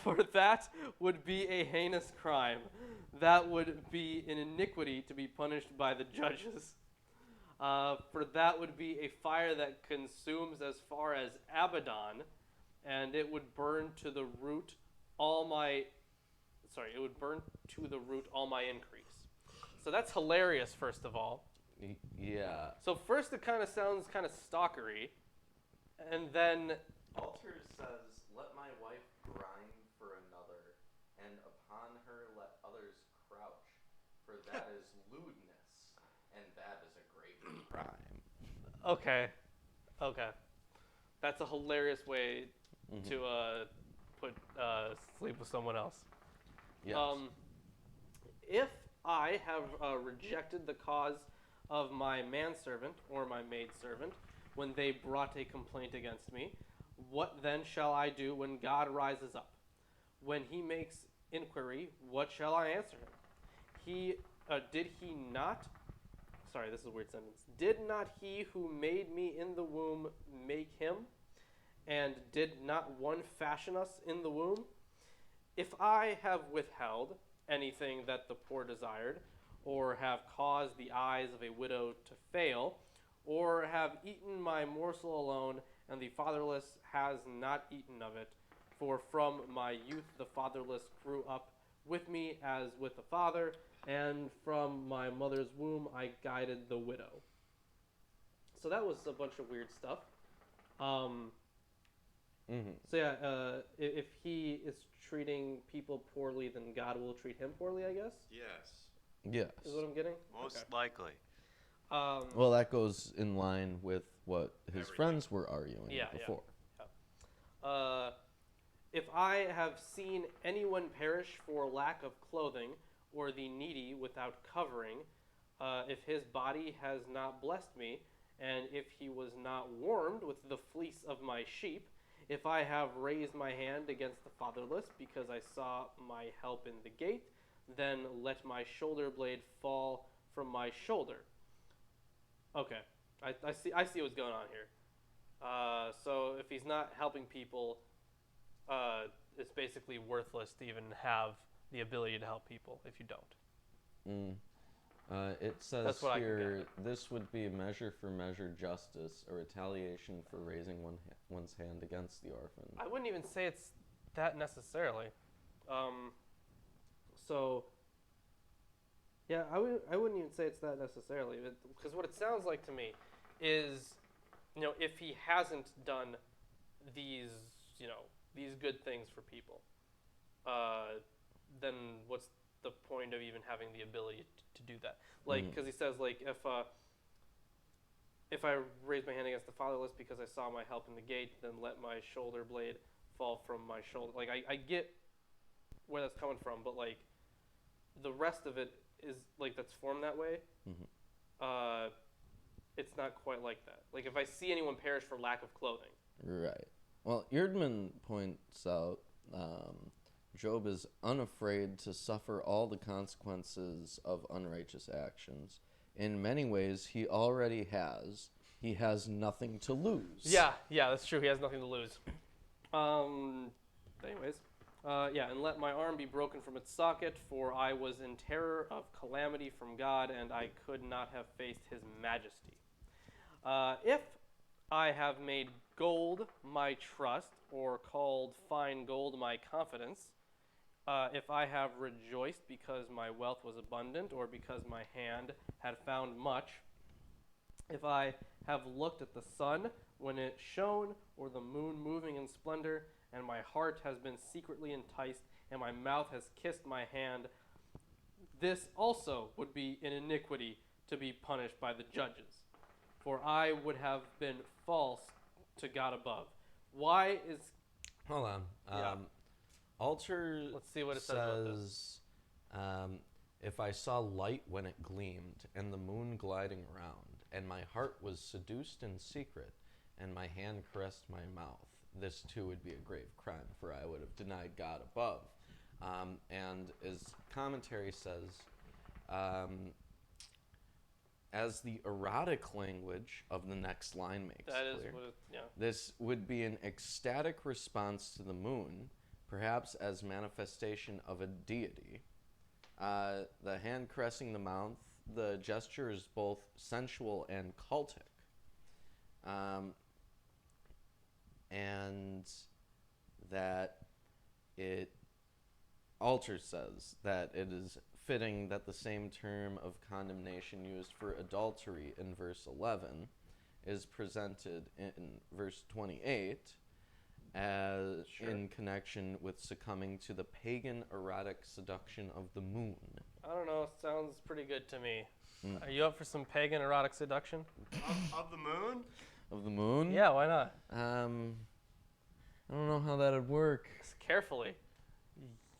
For that would be a heinous crime. That would be an iniquity to be punished by the judges. For that would be a fire that consumes as far as Abaddon, and it would burn to the root all my increase. So that's hilarious, first of all. Yeah. So first it kind of sounds kind of stalkery, and then Altar says, let my wife grind for another, and upon her let others crouch, for that is lewdness, and that is a great crime. okay, that's a hilarious way to sleep with someone else. Yes. If I have rejected the cause of my manservant or my maidservant when they brought a complaint against me, what then shall I do when God rises up? When he makes inquiry, what shall I answer him? This is a weird sentence. Did not he who made me in the womb make him? And did not one fashion us in the womb? If I have withheld anything that the poor desired, or have caused the eyes of a widow to fail, or have eaten my morsel alone, and the fatherless has not eaten of it, for from my youth the fatherless grew up with me as with a father, and from my mother's womb I guided the widow. So that was a bunch of weird stuff. So yeah, if he is treating people poorly, then God will treat him poorly, I guess? Yes. Yes. Is what I'm getting? Most likely. Well, that goes in line with what his friends were arguing before. Yeah. If I have seen anyone perish for lack of clothing, or the needy without covering, if his body has not blessed me, and if he was not warmed with the fleece of my sheep, if I have raised my hand against the fatherless, because I saw my help in the gate, then let my shoulder blade fall from my shoulder. Okay, I see what's going on here. So if he's not helping people, it's basically worthless to even have the ability to help people if you don't. It says here, this would be measure for measure justice, a retaliation for raising one's hand against the orphan. I wouldn't even say it's that necessarily. So, yeah, I wouldn't even say it's that necessarily, because what it sounds like to me is, if he hasn't done these, these good things for people, then what's the point of even having the ability to do that? Like, because he says, like, if I raise my hand against the fatherless because I saw my help in the gate, then let my shoulder blade fall from my shoulder. Like, I get where that's coming from, but, like, the rest of it is, like, that's formed that way. It's not quite like that. Like, if I see anyone perish for lack of clothing. Right. Well, Eerdman points out Job is unafraid to suffer all the consequences of unrighteous actions. In many ways, he already has. He has nothing to lose. Yeah, that's true. He has nothing to lose. Anyways, and let my arm be broken from its socket, for I was in terror of calamity from God, and I could not have faced his majesty. If I have made gold my trust, or called fine gold my confidence, if I have rejoiced because my wealth was abundant, or because my hand had found much, if I have looked at the sun when it shone, or the moon moving in splendor, and my heart has been secretly enticed, and my mouth has kissed my hand, this also would be an iniquity to be punished by the judges. For I would have been false to God above. Why is... Hold on. Alter Let's see what it says about this. If I saw light when it gleamed, and the moon gliding round, and my heart was seduced in secret, and my hand caressed my mouth, this too would be a grave crime, for I would have denied God above. And as commentary says, as the erotic language of the next line makes clear, this would be an ecstatic response to the moon, perhaps as manifestation of a deity. The hand caressing the mouth, the gesture is both sensual and cultic. And that Alter says that it is fitting that the same term of condemnation used for adultery in verse 11 is presented in verse 28 as in connection with succumbing to the pagan erotic seduction of the moon. I don't know. Sounds pretty good to me. Are you up for some pagan erotic seduction? Of the moon? Of the moon? Yeah, why not? I don't know how that would work. Carefully.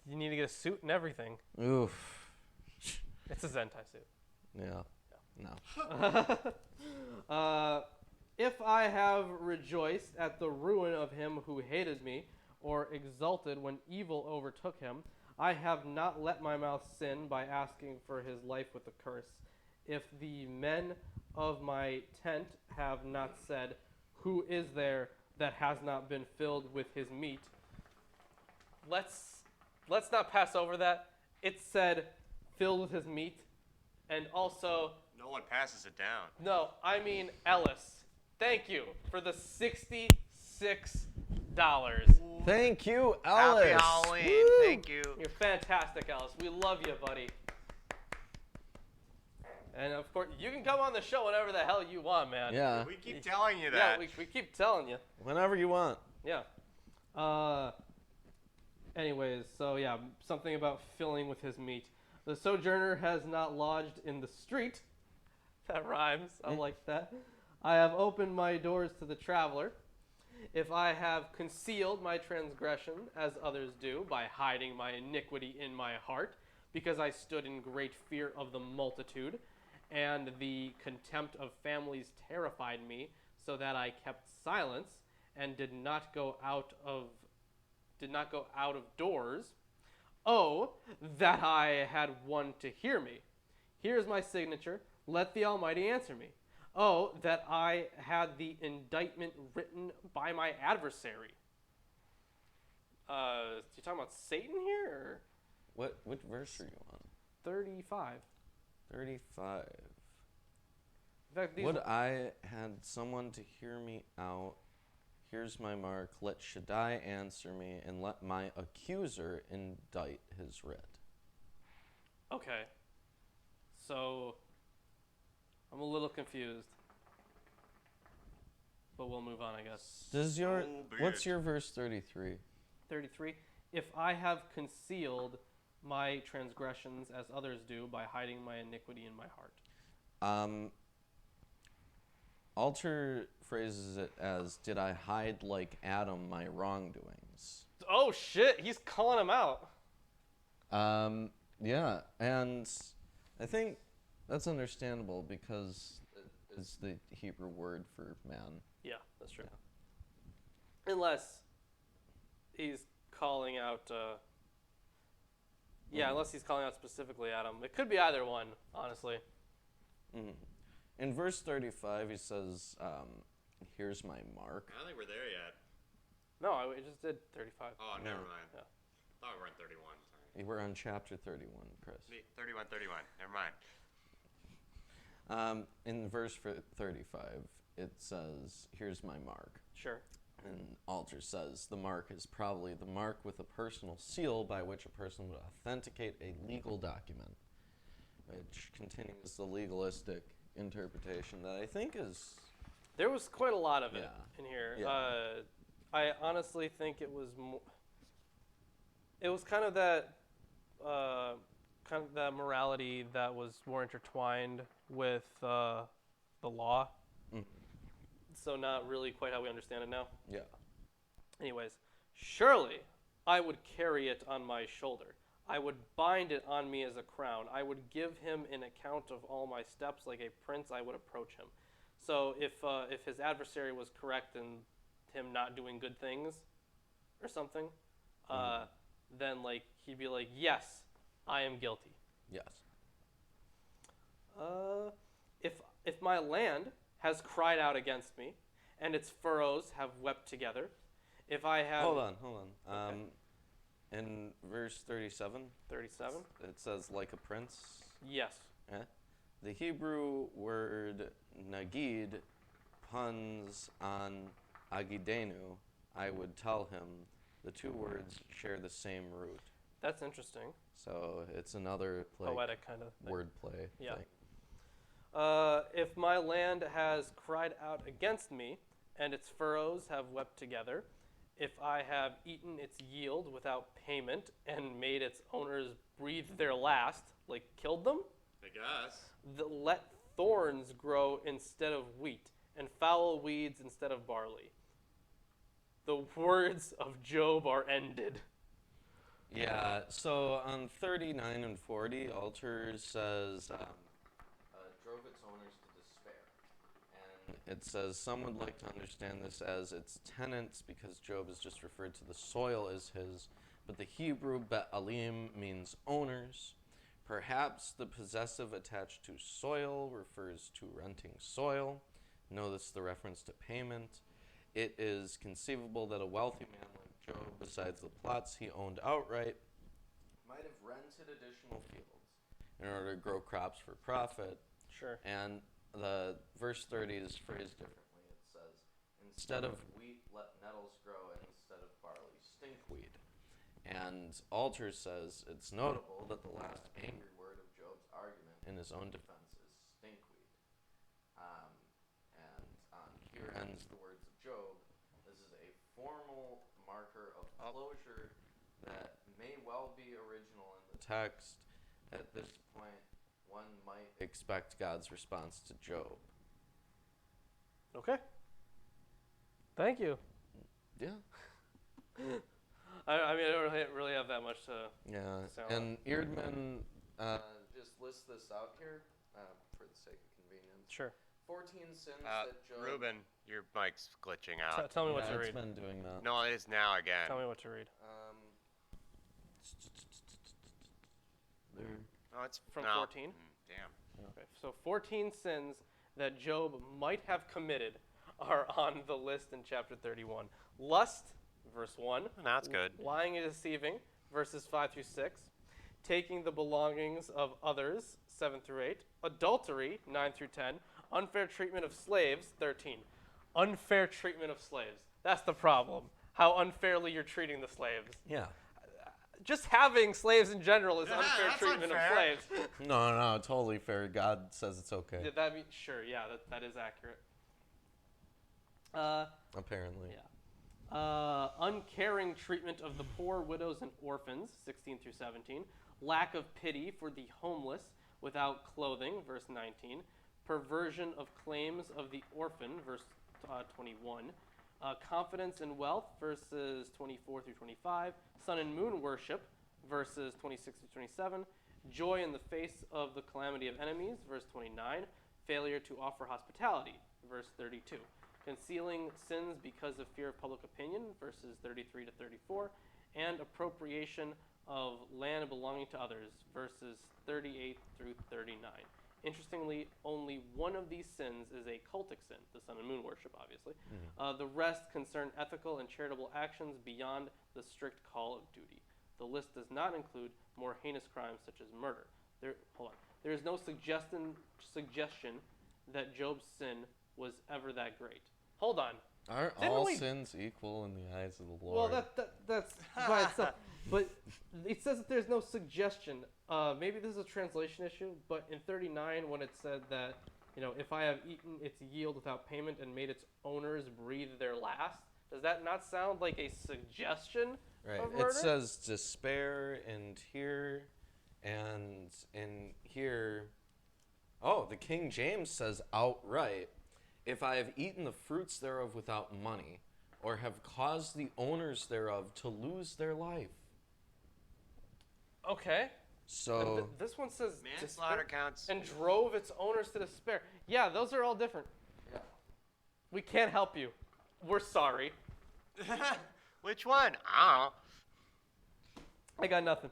You need to get a suit and everything. Oof. It's a Zentai suit. Yeah. No. If I have rejoiced at the ruin of him who hated me, or exulted when evil overtook him, I have not let my mouth sin by asking for his life with a curse. If the men of my tent have not said, who is there that has not been filled with his meat? Let's not pass over that. It said filled with his meat, and also... No one passes it down. No, I mean Ellis. Thank you for the $66. Thank you, Ellis. Happy Halloween. Woo! Thank you. You're fantastic, Ellis. We love you, buddy. And of course, you can come on the show whenever the hell you want, man. Yeah. We keep telling you that. Yeah, we keep telling you. Whenever you want. Yeah. Anyways, so yeah, something about filling with his meat. The sojourner has not lodged in the street. That rhymes. I like that. I have opened my doors to the traveler. If I have concealed my transgression, as others do, by hiding my iniquity in my heart, because I stood in great fear of the multitude, and the contempt of families terrified me, so that I kept silence and did not go out of doors. Oh, that I had one to hear me. Here's my signature. Let the Almighty answer me. Oh, that I had the indictment written by my adversary. You talking about Satan here? Or? Which verse are you on? 35. 35. In fact, Would I had someone to hear me out, here's my mark. Let Shaddai answer me, and let my accuser indict his writ. Okay. So, I'm a little confused. But we'll move on, I guess. What's your verse 33? 33. If I have concealed my transgressions as others do by hiding my iniquity in my heart. Alter phrases it as, did I hide like Adam my wrongdoings? Oh shit, he's calling him out. Yeah, and I think that's understandable because it is the Hebrew word for man. Yeah, that's true. Unless he's calling out, unless he's calling out specifically Adam. It could be either one, honestly. Mm. In verse 35, he says, here's my mark. I don't think we're there yet. No, I just did 35. Oh, never Yeah. mind. Yeah. I thought we were on 31. Sorry. We're on chapter 31, Chris. 31. Never mind. In verse 35, it says, here's my mark. Sure. And Alter says, the mark is probably the mark with a personal seal by which a person would authenticate a legal document, which continues the legalistic interpretation that I think is... There was quite a lot of it Yeah. in here. Yeah. I honestly think it was it was kind of that morality that was more intertwined with the law. Mm. So not really quite how we understand it now. Yeah. Anyways, surely I would carry it on my shoulder. I would bind it on me as a crown. I would give him an account of all my steps. Like a prince, I would approach him. So if his adversary was correct in him not doing good things or something, then like he'd be like, yes, I am guilty. Yes. If my land has cried out against me, and its furrows have wept together, if I have... Hold on. Okay. In verse 37, 37? it says, like a prince. Yes. The Hebrew word nagid puns on agidenu. I would tell him the two words share the same root. That's interesting. So it's another Poetic kind of thing. wordplay Yeah. thing. If my land has cried out against me, and its furrows have wept together, if I have eaten its yield without payment and made its owners breathe their last, like killed them, I guess. let thorns grow instead of wheat, and foul weeds instead of barley. The words of Job are ended. Yeah, so on 39 and 40, Alter says, drove its owners to despair. And it says, some would like to understand this as its tenants, because Job is just referred to the soil as his, but the Hebrew Be'alim means owners. Perhaps the possessive attached to soil refers to renting soil. Notice the reference to payment. It is conceivable that a wealthy man like Job, besides the plots he owned outright, might have rented additional fields in order to grow crops for profit. Sure. And the verse 30 is phrased differently. It says, instead of wheat, let nettles grow, and instead of barley, stinkweed. And Alter says it's notable that the last angry word of Job's argument in his own defense is stinkweed. And here ends the words of Job. This is a formal marker of closure that may well be original in the text. At this point, one might expect God's response to Job. Okay. Thank you. Yeah. I mean, I don't really have that much to... Yeah. Sound And Eerdman just lists this out here for the sake of convenience. Sure. 14 sins that Job... Ruben, your mic's glitching out. Tell me what Yeah, to it's read. been doing that. No, it is now again. Tell me what to read. There. Oh, it's From no. 14? Damn. Okay, so 14 sins that Job might have committed are on the list in chapter 31. Lust, verse 1. Now it's good. Lying and deceiving, verses 5 through 6. Taking the belongings of others, 7 through 8. Adultery, 9 through 10. Unfair treatment of slaves, 13. Unfair treatment of slaves. That's the problem. How unfairly you're treating the slaves. Yeah. Just having slaves in general is unfair that's treatment unfair. of slaves. No, totally fair. God says it's okay. Yeah, that is accurate. Apparently. Yeah. Uncaring treatment of the poor, widows, and orphans, 16 through 17. Lack of pity for the homeless without clothing, verse 19. Perversion of claims of the orphan, verse 21. Confidence in wealth, verses 24 through 25. Sun and moon worship, verses 26 through 27. Joy in the face of the calamity of enemies, verse 29. Failure to offer hospitality, verse 32. Concealing sins because of fear of public opinion, verses 33 to 34. And appropriation of land belonging to others, verses 38 through 39. Interestingly, only one of these sins is a cultic sin, the sun and moon worship, obviously. The rest concern ethical and charitable actions beyond the strict call of duty. The list does not include more heinous crimes such as murder. There is no suggestion that Job's sin was ever that great. Hold on. Aren't Didn't all we- sins equal in the eyes of the Lord? Well, that's by itself. But it says that there's no suggestion. Maybe this is a translation issue, but in 39, when it said that, if I have eaten its yield without payment and made its owners breathe their last, does that not sound like a suggestion Right. of murder? It says despair and here, and in here. Oh, the King James says outright, if I have eaten the fruits thereof without money, or have caused the owners thereof to lose their life. Okay. So This one says Manslaughter despair counts. and drove its owners to despair. Yeah, those are all different. Yeah. We can't help you. We're sorry. Which one? I I got nothing.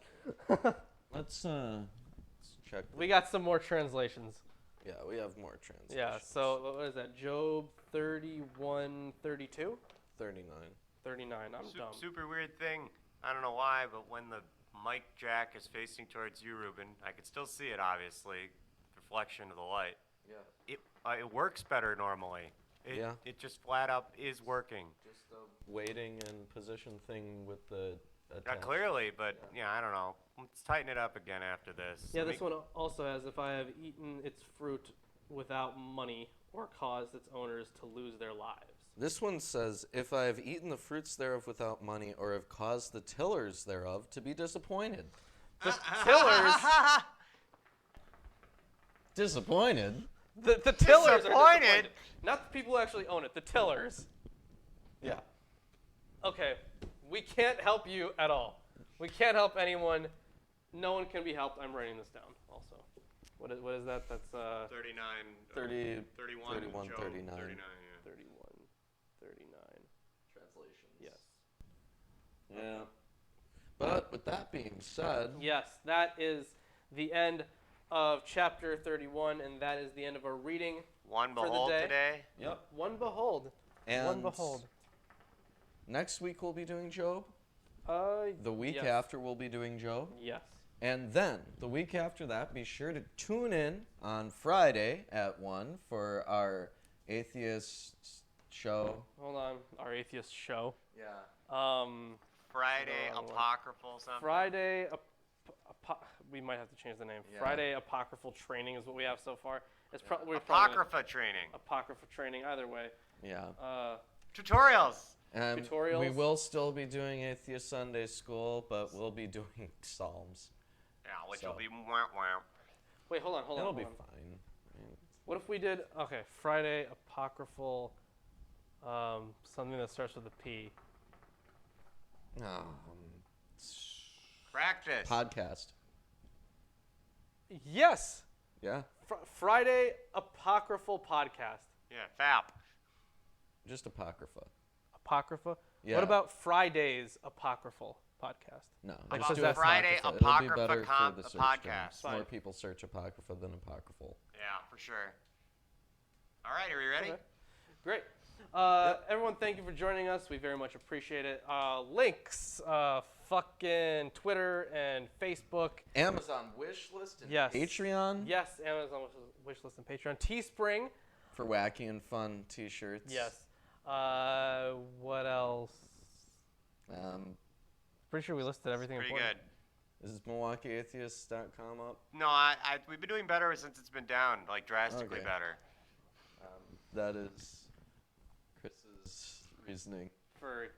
let's check. We got some more translations. Yeah, we have more translations. Yeah, so what is that? Job 31, 32? 39. 39. I'm dumb. Super weird thing. I don't know why, but when the mic jack is facing towards you, Ruben, I can still see it, obviously. Reflection of the light. Yeah. It works better normally. It just flat up is working. Just the waiting and position thing with the Not clearly, but yeah, I don't know. Let's tighten it up again after this. Yeah, this one also has, if I have eaten its fruit without money or caused its owners to lose their lives. This one says, if I have eaten the fruits thereof without money, or have caused the tillers thereof to be disappointed. The tillers, Disappointed? the tillers are Disappointed? disappointed. Not the people who actually own it, the tillers. Yeah. Okay, we can't help you at all. We can't help anyone. No one can be helped. I'm writing this down also. What is that? That's 39. 30, 31. 31, Job, 39. 39, yeah. 31, 39. Translations. Yes. Yeah. But with that being said, Yes, that is the end of chapter 31, and that is the end of our reading. One For the behold day. today. yep. One behold. And One behold. next week we'll be doing Job. The The week yes. after we'll be doing Job. Yes. And then the week after that, be sure to tune in on Friday at 1 for our atheist show. Hold on. Our atheist show. Yeah. Friday, Wrong one. apocryphal something. Friday. We might have to change the name. Yeah. Friday apocryphal training is what we have so far. It's probably Apocrypha training. apocryphal training either way. Yeah. Tutorials. And Tutorials. we will still be doing Atheist Sunday School, but we'll be doing Psalms. Yeah, which So. will be wah wah. Wait, hold on. It'll be hold on. fine. I mean, What if we did Friday apocryphal, something that starts with a P? Practice. podcast. Yes. Yeah. Friday apocryphal podcast. Yeah, FAP. Just Apocrypha. Apocrypha. Yeah. What about Friday's apocryphal podcast? No. How just about do Friday Apocrypha. It'll be Apocrypha better com- for the search podcast? terms. More Fine. people search Apocrypha than Apocryphal. Yeah, for sure. All right, are we ready? Okay. Great. Everyone, thank you for joining us. We very much appreciate it. Links, fucking Twitter and Facebook. Amazon wish list and Yes. Patreon Yes, Amazon wishlist and Patreon. Teespring. for wacky and fun t-shirts. Yes. What else? Pretty sure we listed everything Pretty important. good. Is MilwaukeeAtheists.com up? No, we've been doing better since it's been down, like drastically Okay. better. That is Chris's reasoning. We're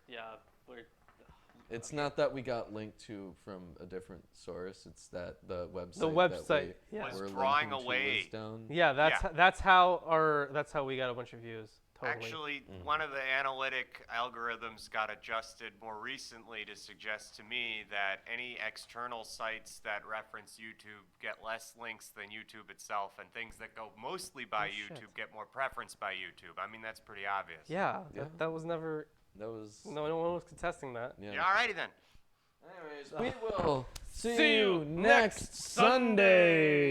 It's not that we got linked to from a different source. It's that the website. The website, that we yeah. Was were drawing linking to away. was down. Yeah, that's how we got a bunch of views. Totally. Actually, one of the analytic algorithms got adjusted more recently to suggest to me that any external sites that reference YouTube get less links than YouTube itself, and things that go mostly by YouTube shit. get more preference by YouTube. I mean, that's pretty obvious. Yeah, Yeah. that was never. That was. No one was contesting that. Yeah. Yeah, alrighty then. Anyways, we will see See you you next next Sunday.